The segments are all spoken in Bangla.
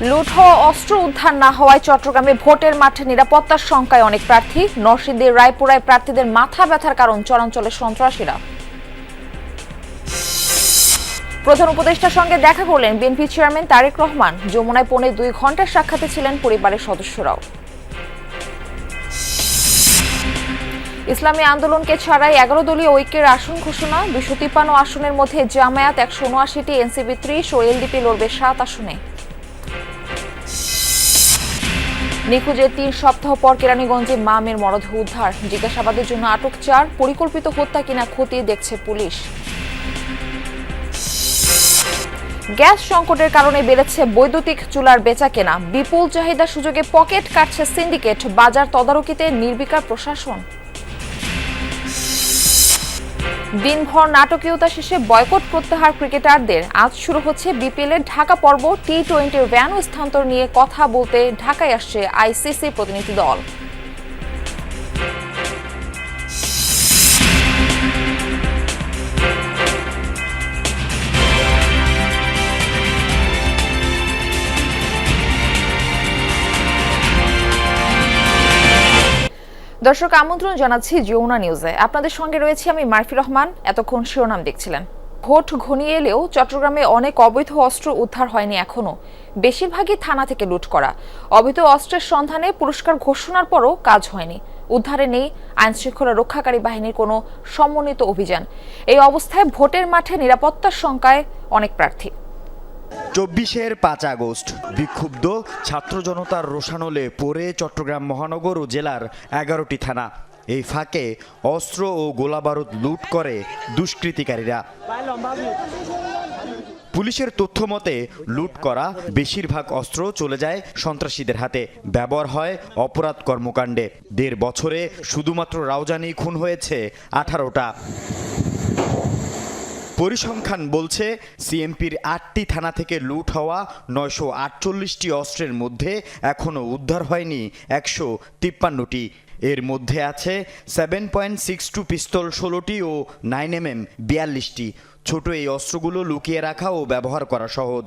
লুট হওয়া অস্ত্র উদ্ধার না হওয়ায় চট্টগ্রামে ভোটের মাঠে নিরাপত্তার শঙ্কায় অনেক প্রার্থী। নরসিংদীর রায়পুরায় প্রার্থীদের মাথা ব্যথার কারণ চরাঞ্চলের সন্ত্রাসীরা। প্রধান উপদেষ্টার সঙ্গে দেখা করলেন বিএনপি চেয়ারম্যান তারেক রহমান। যমুনায় 2.25 ঘন্টার সাক্ষাতে ছিলেন পরিবারের সদস্যরাও। ইসলামী আন্দোলনকে ছাড়াই 11 দলীয় ঐক্যের আসন ঘোষণা। 253 আসনের মধ্যে জামায়াত 179টি, এনসিপি 30 ও এলডিপি লড়বে 7 আসনে। নিখোঁজের 3 সপ্তাহ পর কেরানীগঞ্জে মা মেয়ের মরদেহ উদ্ধার। জিজ্ঞাসাবাদের জন্য আটক 4। পরিকল্পিত হত্যা কিনা খতিয়ে দেখছে পুলিশ। গ্যাস সংকটের কারণে বেড়েছে বৈদ্যুতিক চুলার বেচাকেনা। বিপুল চাহিদার সুযোগে পকেট কাটছে সিন্ডিকেট। বাজার তদারকিতে নির্বিকার প্রশাসন। দিনভর নাটকীয়তা শেষে বয়কট প্রত্যাহার ক্রিকেটারদের। আজ শুরু হচ্ছে বিপিএল-এর ঢাকা পর্ব। টি-20 ভ্যান স্থানান্তর নিয়ে কথা বলতে ঢাকায় আসছে আইসিসি প্রতিনিধি দল। দর্শক, আমন্ত্রণ জানাচ্ছি যমুনা নিউজে। আপনাদের সঙ্গে রয়েছে আমি মারফি রহমান। এতক্ষণ শিরোনাম দেখছিলেন। ভোট ঘনিয়ে এলেও চট্টগ্রামে অনেক অবৈধ অস্ত্র উদ্ধার হয়নি এখনো। বেশিরভাগই থানা থেকে লুট করা। অবৈধ অস্ত্রের সন্ধানে পুরস্কার ঘোষণার পরও কাজ হয়নি। উদ্ধারে নেই আইনশৃঙ্খলা রক্ষাকারী বাহিনীর কোনো সমন্বিত অভিযান। এই অবস্থায় ভোটের মাঠে নিরাপত্তার শঙ্কায় অনেক প্রার্থী। 24-এর 5 আগস্ট বিক্ষুব্ধ ছাত্র জনতার রোষানলে পড়ে চট্টগ্রাম মহানগর ও জেলার 11টি থানা। এই ফাঁকে অস্ত্র ও গোলাবারুদ লুট করে দুষ্কৃতিকারীরা। পুলিশের তথ্য মতে লুট করা বেশিরভাগ অস্ত্র চলে যায় সন্ত্রাসীদের হাতে। ব্যবহার হয় অপরাধ কর্মকাণ্ডে। 1.5 বছরে শুধুমাত্র রাউজানি খুন হয়েছে 18টা। পরিসংখ্যান বলছে সিএমপির 8টি থানা থেকে লুট হওয়া 948টি অস্ত্রের মধ্যে এখনও উদ্ধার হয়নি 153টি। এর মধ্যে আছে 7.62 পিস্তল 16টি ও 9mm 42টি। ছোট এই অস্ত্রগুলো লুকিয়ে রাখা ও ব্যবহার করা সহজ।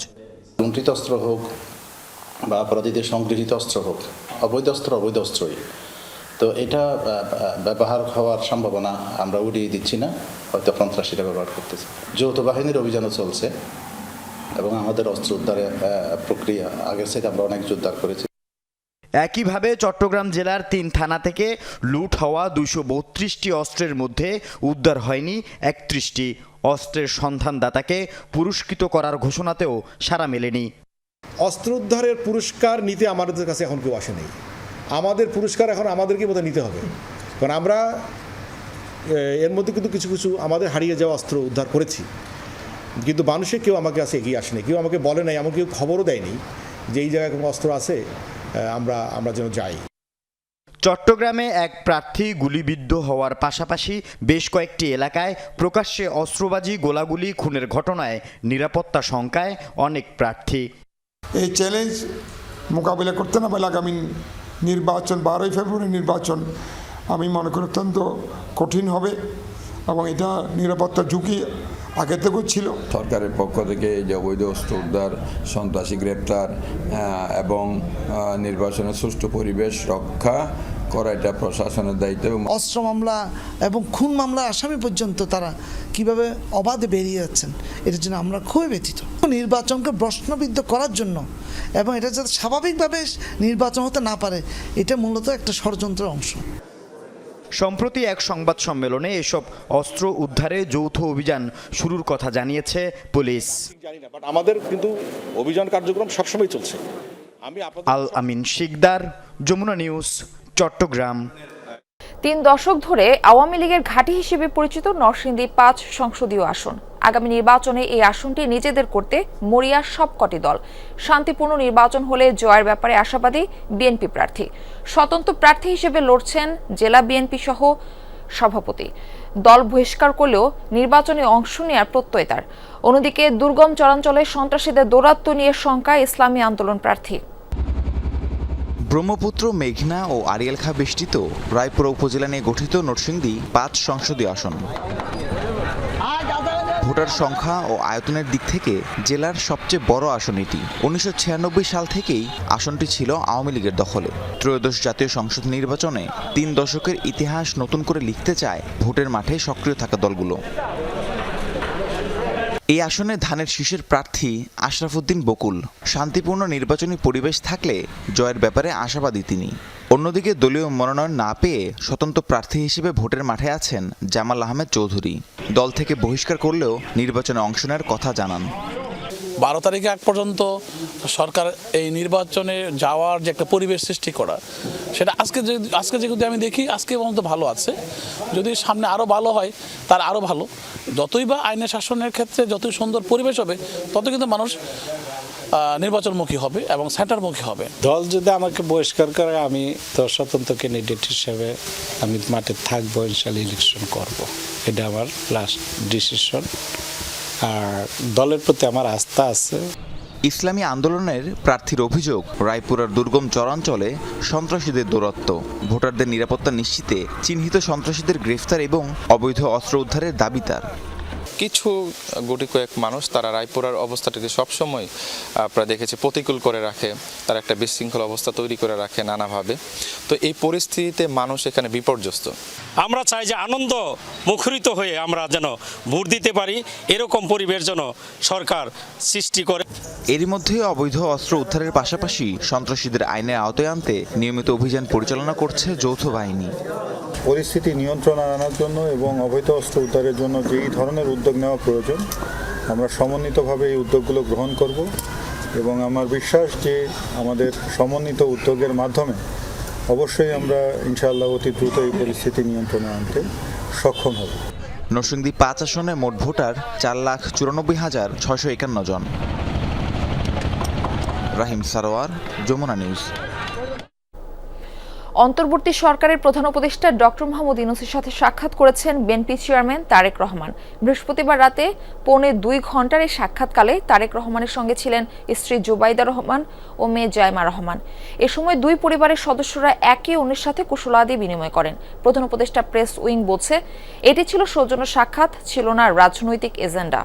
লুণ্ঠিত অস্ত্র হোক বা অপরাধীদের সংগৃহীত অস্ত্র হোক, অবৈধ অস্ত্রই। তো এটা ব্যবহার হওয়ার সম্ভাবনা আমরা উড়িয়ে দিচ্ছি না, হয়তো সন্ত্রাসীরা ব্যবহার করতেছে। যৌথ বাহিনীর অভিযানও চলছে এবং আমাদের অস্ত্র উদ্ধারের প্রক্রিয়া আগের থেকে আমরা অনেক উদ্ধার করেছি। একইভাবে চট্টগ্রাম জেলার 3 থানা থেকে লুট হওয়া 232টি অস্ত্রের মধ্যে উদ্ধার হয়নি 31টি। অস্ত্রের সন্ধানদাতাকে পুরস্কৃত করার ঘোষণাতেও সাড়া মেলেনি। অস্ত্র উদ্ধারের পুরস্কার নিতে আমাদের কাছে এখন কেউ আসেনি। আমাদের পুরস্কার এখন আমাদেরকে বোধহয় নিতে হবে, কারণ আমরা এর মধ্যে কিন্তু কিছু কিছু আমাদের হারিয়ে যাওয়া অস্ত্র উদ্ধার করেছি, কিন্তু মানুষের কেউ আমাকে কাছে এগিয়ে আসেনি, কেউ আমাকে বলে নাই, আমাকে কেউ খবরও দেয়নি যে এই জায়গায় কোনো অস্ত্র আছে, আমরা যেন যাই। চট্টগ্রামে এক প্রার্থী গুলিবিদ্ধ হওয়ার পাশাপাশি বেশ কয়েকটি এলাকায় প্রকাশ্যে অস্ত্রবাজি, গোলাগুলি, খুনের ঘটনায় নিরাপত্তা শঙ্কায় অনেক প্রার্থী। এই চ্যালেঞ্জ মোকাবিলা করতে না পারলে আগামী নির্বাচন 12ই ফেব্রুয়ারি নির্বাচন আমি মনে করি অত্যন্ত কঠিন হবে এবং এটা নিরাপত্তার ঝুঁকি আগে থেকেও ছিল। সরকারের পক্ষ থেকে এই যে অবৈধ অস্ত্র উদ্ধার, সন্ত্রাসী গ্রেপ্তার এবং নির্বাচনের সুষ্ঠু পরিবেশ রক্ষা করা এটা প্রশাসনের দায়িত্ব। অস্ত্র মামলা এবং খুন মামলা আসামি পর্যন্ত তারা কিভাবে অবাধে বেরিয়ে যাচ্ছেন, এটার জন্য আমরা খুবই ব্যথিত। নির্বাচনকে প্রশ্নবিদ্ধ করার জন্য এবং এটা যাতে স্বাভাবিকভাবে নির্বাচন হতে না পারে, এটা মূলত একটা ষড়যন্ত্রের অংশ। সম্প্রতি এক সংবাদ সম্মেলনে এসব অস্ত্র উদ্ধারে যৌথ অভিযান শুরুর কথা জানিয়েছে পুলিশ। আমাদের কিন্তু অভিযান কার্যক্রম সবসময় চলছে। আল আমিন শিকদার, যমুনা নিউজ, চট্টগ্রাম। 3 দশক ধরে আওয়ামী লীগের ঘাঁটি হিসেবে পরিচিত নরসিংদী 5 সংসদীয় আসন। আগামী নির্বাচনে এই আসনটি নিজেদের করতে মরিয়া সবকটি দল। শান্তিপূর্ণ নির্বাচন হলে জয়ের ব্যাপারে আশাবাদী বিএনপি প্রার্থী। স্বতন্ত্র প্রার্থী হিসেবে লড়ছেন জেলা বিএনপি সহ সভাপতি। দল বহিষ্কার করলেও নির্বাচনে অংশ নেওয়ার প্রত্যয় তার। অন্যদিকে দুর্গম চরাঞ্চলে সন্ত্রাসীদের দৌরাত্ম্য নিয়ে শঙ্কা ইসলামী আন্দোলন প্রার্থী। ব্রহ্মপুত্র, মেঘনা ও আড়িয়াল খাঁ বেষ্টিত রায়পুরা উপজেলা নিয়ে গঠিত নরসিংদী 5 সংসদীয় আসন। ভোটার সংখ্যা ও আয়তনের দিক থেকে জেলার সবচেয়ে বড় আসন এটি। 1996 সাল থেকেই আসনটি ছিল আওয়ামী লীগের দখলে। ত্রয়োদশ জাতীয় সংসদ নির্বাচনে 3 দশকের ইতিহাস নতুন করে লিখতে চায় ভোটের মাঠে সক্রিয় থাকা দলগুলো। এই আসনে ধানের শীষের প্রার্থী আশরাফুদ্দিন বকুল। শান্তিপূর্ণ নির্বাচনী পরিবেশ থাকলে জয়ের ব্যাপারে আশাবাদী তিনি। অন্যদিকে দলীয় মনোনয়ন না পেয়ে স্বতন্ত্র প্রার্থী হিসেবে ভোটের মাঠে আছেন জামাল আহমেদ চৌধুরী। দল থেকে বহিষ্কার করলেও নির্বাচনে অংশ নেওয়ার কথা জানান। 12 তারিখে আগ পর্যন্ত সরকার এই নির্বাচনে যাওয়ার যে একটা পরিবেশ সৃষ্টি করা, সেটা আজকে যদি আমি দেখি আজকে পর্যন্ত ভালো আছে। যদি সামনে আরও ভালো হয় তার আরও ভালো। যতই বা আইনের শাসনের ক্ষেত্রে যতই সুন্দর পরিবেশ হবে, তত কিন্তু মানুষ নির্বাচনমুখী হবে এবং সেন্টারমুখী হবে। দল যদি আমাকে বহিষ্কার করে, আমি তো স্বতন্ত্র ক্যান্ডিডেট হিসেবে আমি মাঠে থাকবো, ইনশাল্লাহ ইলেকশন করব। এটা আমার লাস্ট ডিসিশন। আর দলের প্রতি আমার আস্থা আছে। ইসলামী আন্দোলনের প্রার্থীর অভিযোগ, রায়পুরার দুর্গম চরাঞ্চলে সন্ত্রাসীদের দৌরাত্ম্য। ভোটারদের নিরাপত্তা নিশ্চিতে চিহ্নিত সন্ত্রাসীদের গ্রেফতার এবং অবৈধ অস্ত্র উদ্ধারের দাবি তার। কিছু গুটি কয়েক মানুষ তারা রায়পুরার অবস্থাটিকে সবসময় আপনারা দেখেছি প্রতিকূল করে রাখে, তারা একটা বিশৃঙ্খল অবস্থা তৈরি করে রাখে নানাভাবে। তো এই পরিস্থিতিতে মানুষ এখানে বিপর্যস্ত। আমরা চাই যে আনন্দ মুখরিত হয়ে আমরা যেন ভোট দিতে পারি, এরকম পরিবেশ যেন সরকার সৃষ্টি করে। এরই মধ্যে অবৈধ অস্ত্র উদ্ধারের পাশাপাশি সন্ত্রাসীদের আইনের আওতায় আনতে নিয়মিত অভিযান পরিচালনা করছে যৌথ বাহিনী। পরিস্থিতি নিয়ন্ত্রণে আনার জন্য এবং অবৈধ অস্ত্র উদ্ধারের জন্য যেই ধরনের উদ্যোগ নেওয়া প্রয়োজন, আমরা সমন্বিতভাবে এই উদ্যোগগুলো গ্রহণ করব এবং আমার বিশ্বাস যে আমাদের সমন্বিত উদ্যোগের মাধ্যমে অবশ্যই আমরা ইনশাআল্লাহ অতি দ্রুত এই পরিস্থিতি নিয়ন্ত্রণে আনতে সক্ষম হব। নরসিংদী 5 আসনে মোট ভোটার 4,94,651 জন। রাহিম সারোয়ার, যমুনা নিউজ। অন্তর্বর্তী সরকারের প্রধান উপদেষ্টা ডক্টর মোহাম্মদ ইউনূসের সাথে সাক্ষাৎ করেছেন বিএনপি চেয়ারম্যান তারেক রহমান। বৃহস্পতিবার রাতে 2.25 ঘণ্টার এই সাক্ষাৎকালে তারেক রহমানের সঙ্গে ছিলেন স্ত্রী জুবাইদা রহমান ও মেয়ে জাইমা রহমান। এ সময় দুই পরিবারের সদস্যরা একে অন্যের সাথে কুশলাদি বিনিময় করেন। প্রধান উপদেষ্টা প্রেস উইং বলছে, এটি ছিল সৌজন্য সাক্ষাৎ, ছিল না রাজনৈতিক এজেন্ডা।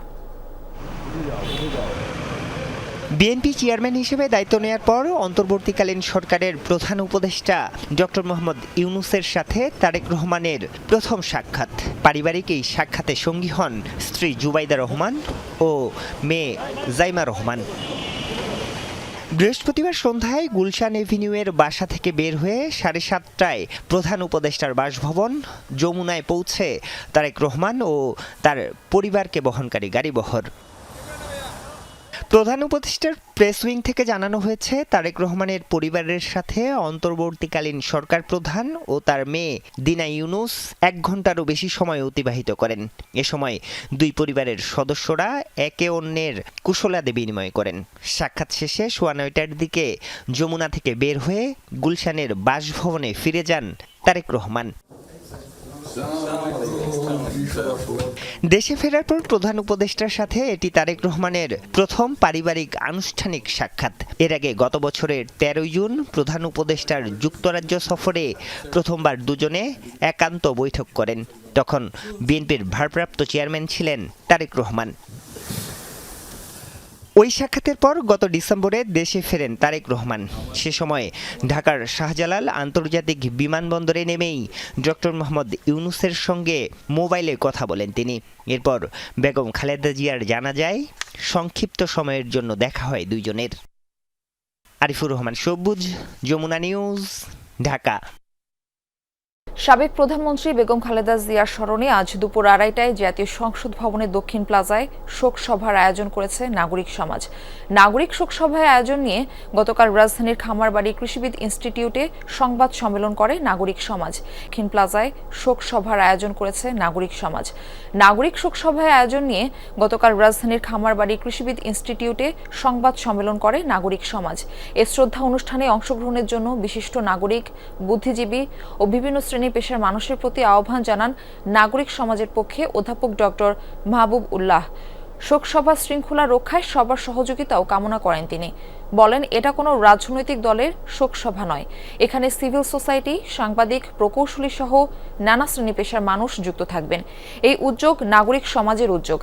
বিএনপি চেয়ারম্যান হিসেবে দায়িত্ব নেওয়ার পর অন্তর্বর্তীকালীন সরকারের প্রধান উপদেষ্টা ডক্টর মোহাম্মদ ইউনূসের সাথে তারেক রহমানের প্রথম সাক্ষাৎ। পারিবারিক এই সাক্ষাতে সঙ্গী হন স্ত্রী জুবাইদা রহমান ও মেয়ে জাইমা রহমান। বৃহস্পতিবার সন্ধ্যায় গুলশান এভিনিউয়ের বাসা থেকে বের হয়ে 7:30টায় প্রধান উপদেষ্টার বাসভবন যমুনায় পৌঁছে তারেক রহমান ও তার পরিবারকে বহনকারী গাড়িবহর। প্রধান উপদেষ্টার প্রেস উইং থেকে জানানো হয়েছে, তারেক রহমানের পরিবারের সাথে অন্তর্বর্তীকালীন সরকার প্রধান ও তার মেয়ে দিনা ইউনূস 1 ঘণ্টারও বেশি সময় অতিবাহিত করেন। এ সময় দুই পরিবারের সদস্যরা একে অন্যের কুশলাদি বিনিময় করেন। সাক্ষাৎ শেষে 9:15টার দিকে যমুনা থেকে বের হয়ে গুলশানের বাসভবনে ফিরে যান তারেক রহমান। দেশে ফেরার পর প্রধান উপদেষ্টার সাথে এটি তারেক রহমানের প্রথম পারিবারিক আনুষ্ঠানিক সাক্ষাৎ। এর আগে গত বছরের 13 জুন প্রধান উপদেষ্টার যুক্তরাজ্য সফরে প্রথমবার দুজনে একান্ত বৈঠক করেন। তখন বিএনপির ভারপ্রাপ্ত চেয়ারম্যান ছিলেন তারেক রহমান। ওই সাক্ষাতের পর গত ডিসেম্বরে দেশে ফেরেন তারেক রহমান। সে সময় ঢাকার শাহজালাল আন্তর্জাতিক বিমানবন্দরে নেমেই ডক্টর মোহাম্মদ ইউনূসের সঙ্গে মোবাইলে কথা বলেন তিনি। এরপর বেগম খালেদা জিয়ার জানাজায় সংক্ষিপ্ত সময়ের জন্য দেখা হয় দুইজনের। আরিফুর রহমান সবুজ, যমুনা নিউজ, ঢাকা। সাবেক প্রধানমন্ত্রী বেগম খালেদা জিয়ার স্মরণে আজ দুপুর 2:30টায় জাতীয় সংসদ ভবনের দক্ষিণ প্লাজায় শোক সভার আয়োজন করেছে নাগরিক সমাজ। নাগরিক শোক সভায় আয়োজন নিয়ে গতকাল রাজধানীর খামারবাড়ি কৃষিবিদ ইনস্টিটিউটে সংবাদ সম্মেলন করে নাগরিক সমাজ। দক্ষিণ প্লাজায় শোক সভার আয়োজন করেছে নাগরিক সমাজ। নাগরিক শোক সভায় আয়োজন নিয়ে গতকাল রাজধানীর খামারবাড়ি কৃষিবিদ ইনস্টিটিউটে সংবাদ সম্মেলন করে নাগরিক সমাজ। এ শ্রদ্ধা অনুষ্ঠানে অংশগ্রহণের জন্য বিশিষ্ট নাগরিক, বুদ্ধিজীবী ও বিভিন্ন শ্রেণী পেশার মানুষের প্রতি আহ্বান জানান নাগরিক সমাজের পক্ষে অধ্যাপক ডক্টর মাহবুব উল্লাহ। শোকসভা শৃঙ্খলা রক্ষায় সবার সহযোগিতাও কামনা করেন তিনি। বলেন, এটা কোনো রাজনৈতিক দলের শোকসভা নয়, এখানে সিভিল সোসাইটি, সাংবাদিক, প্রকৌশলী সহ নানা শ্রেণী পেশার মানুষ যুক্ত থাকবেন। এই উদ্যোগ নাগরিক সমাজের উদ্যোগ।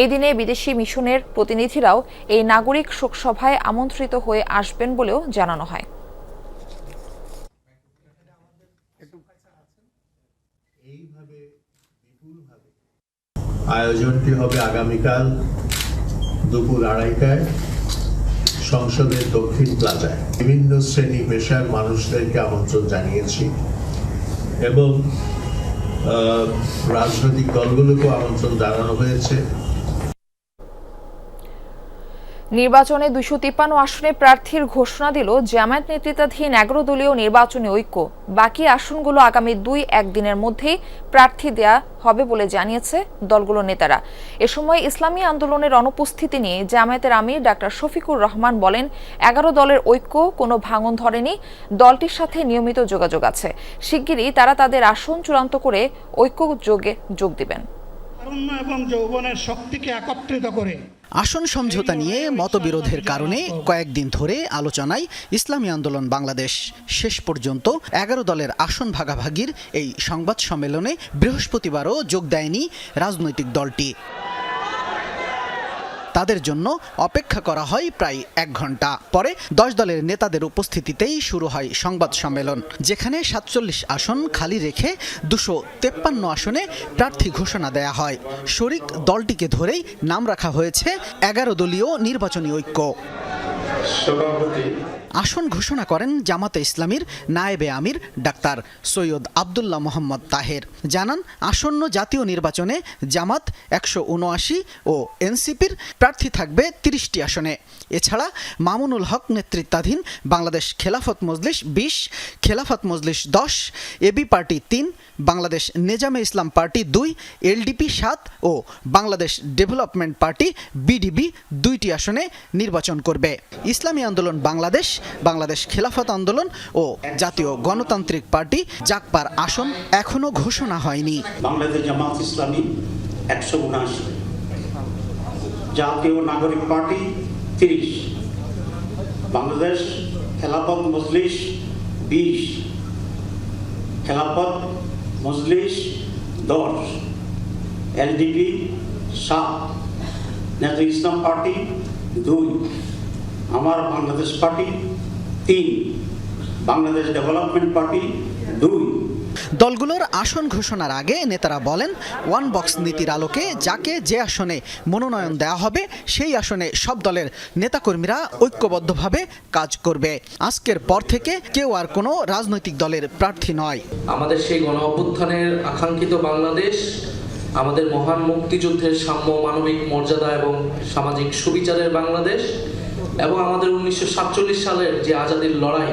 এই দিনে বিদেশি মিশনের প্রতিনিধিরাও এই নাগরিক শোকসভায় আমন্ত্রিত হয়ে আসবেন বলেও জানানো হয়। আয়োজনটি হবে আগামীকাল দুপুর 2:30টায় সংসদের দক্ষিণ প্লাজায়। বিভিন্ন শ্রেণী পেশার মানুষদেরকে আমন্ত্রণ জানিয়েছি এবং রাজনৈতিক দলগুলোকেও আমন্ত্রণ জানানো হয়েছে। নির্বাচনে 253 আসনে প্রার্থীর ঘোষণা দিল জামায়াত নেতৃত্বাধীন 11 দলীয় নির্বাচনী ঐক্য। বাকি আসনগুলো আগামী 2-1 দিনের মধ্যেই প্রার্থী দেয়া হবে বলে জানিয়েছে দলগুলোর নেতারা। এ সময় ইসলামী আন্দোলনের অনুপস্থিতি নিয়ে জামায়াতের আমির ডাক্তার শফিকুর রহমান বলেন, 11 দলের ঐক্য কোনো ভাঙন ধরেনি, দলটির সাথে নিয়মিত যোগাযোগ আছে। শিগগিরই তারা তাদের আসন চূড়ান্ত করে ঐক্য যোগ দিবেন। তারুণ্য এবং যৌবনের শক্তিকে একত্রিত করে আসন সমঝোতা নিয়ে মতবিরোধের কারণে কয়েকদিন ধরে আলোচনায় ইসলামী আন্দোলন বাংলাদেশ। শেষ পর্যন্ত 11 দলের আসন ভাগাভাগির এই সংবাদ সম্মেলনে বৃহস্পতিবারও যোগ দেয়নি রাজনৈতিক দলটি। তাদের জন্য অপেক্ষা করা হয় প্রায় 1 ঘন্টা। পরে 10 দলের নেতাদের উপস্থিতিতেই শুরু হয় সংবাদ সম্মেলন, যেখানে 47 আসন খালি রেখে 253 আসনে প্রার্থী ঘোষণা দেয়া হয়। শরিক দলটিকে ধরেই নাম রাখা হয়েছে 11 দলীয় নির্বাচনী ঐক্য। আসন ঘোষণা করেন জামাতে ইসলামীর নায়েবে আমির ডাক্তার সৈয়দ আব্দুল্লাহ মোহাম্মদ তাহের। জানান, আসন্ন জাতীয় নির্বাচনে জামাত 179 ও এনসিপির প্রার্থী থাকবে 30টি আসনে। এছাড়া মামুনুল হক নেতৃত্বাধীন বাংলাদেশ খেলাফত মজলিস 20, খেলাফত মজলিস 10, এবি পার্টি 3, বাংলাদেশ নেজামে ইসলাম পার্টি 2, এলডিপি 7 ও বাংলাদেশ ডেভেলপমেন্ট পার্টি বিডিবি 2টি আসনে নির্বাচন করবে। ইসলামী আন্দোলন বাংলাদেশ, বাংলাদেশ খেলাফত আন্দোলন ও জাতীয় গণতান্ত্রিক পার্টি জাকপার আসন এখনো ঘোষণা হয়নি। বাংলাদেশ জামাত ইসলামী 179, জাতীয় নাগরিক পার্টি 30, বাংলাদেশ খেলাফত মজলিস 20, খেলাফত মজলিস 10, এলডিপি 7, নেতা ইসলাম পার্টি 2, আমার Bangladesh party 3, Bangladesh development party 2। দলগুলোর আসন ঘোষণার আগে নেতারা বলেন, ওয়ান বক্স নীতির আলোকে যাকে যে আসনে মনোনয়ন দেওয়া হবে সেই আসনে সব দলের নেতাকর্মীরা ঐক্যবদ্ধভাবে কাজ করবে। আজকের পর থেকে কেউ আর কোনো রাজনৈতিক দলের প্রার্থী নয়। আমাদের সেই গণ অভ্যুত্থানের আকাঙ্ক্ষিত বাংলাদেশ, আমাদের মহান মুক্তিযুদ্ধের সাম্য, মানবিক মর্যাদা এবং সামাজিক সুবিচারের বাংলাদেশ এবং আমাদের 1947 সালের যে আজাদির লড়াই,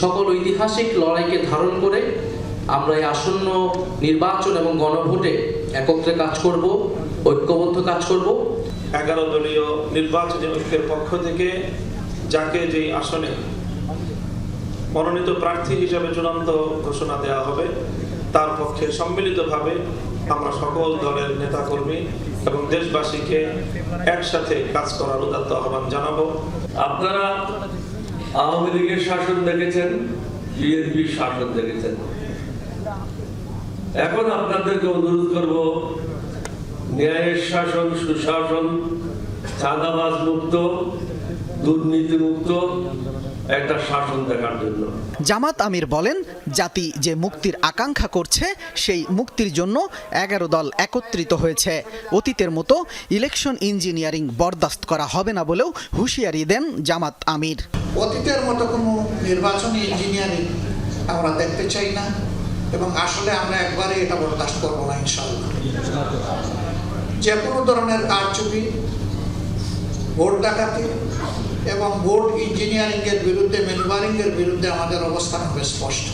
সকল ঐতিহাসিক লড়াইকে ধারণ করে আমরা এই আসন্ন নির্বাচন এবং গণভোটে একত্রে কাজ করব, ঐক্যবদ্ধ কাজ করব। 11 দলীয় নির্বাচনী ঐক্যের পক্ষ থেকে যাকে যেই আসনে মনোনীত প্রার্থী হিসেবে চূড়ান্ত ঘোষণা দেওয়া হবে তার পক্ষে সম্মিলিতভাবে আমরা সকল দলের নেতাকর্মী এবং দেশবাসীকে একসাথে কাজ করার উদাত্ত আহ্বান জানাবো। আপনারা আওয়ামী লীগের শাসন দেখেছেন, বিএনপির শাসন দেখেছেন, এখন আপনাদেরকে অনুরোধ করব ন্যায়ের শাসন, সুশাসন, চাঁদাবাজ মুক্ত, দুর্নীতি মুক্ত একটা শাসন দেখার জন্য। জামাত আমির বলেন, জাতি যে মুক্তির আকাঙ্ক্ষা করছে সেই মুক্তির জন্য 11 দল একত্রিত হয়েছে। অতীতের মতো ইলেকশন ইঞ্জিনিয়ারিং বরদাস্ত করা হবে না বলেও হুঁশিয়ারি দেন জামাত আমির। অতীতের মতো কোনো নির্বাচনী ইঞ্জিনিয়ারিং আমরা দেখতে চাই না এবং আসলে আমরা একবারে এটা বরদাস্ত করবো না ইনশাআল্লাহ। যে কোনো ধরনের কারচুপি, ভোট ডাকাতি এবং ভোট ইঞ্জিনিয়ারিং এর বিরুদ্ধে, ম্যানুভারিং এর বিরুদ্ধে আমাদের অবস্থান হবে স্পষ্ট।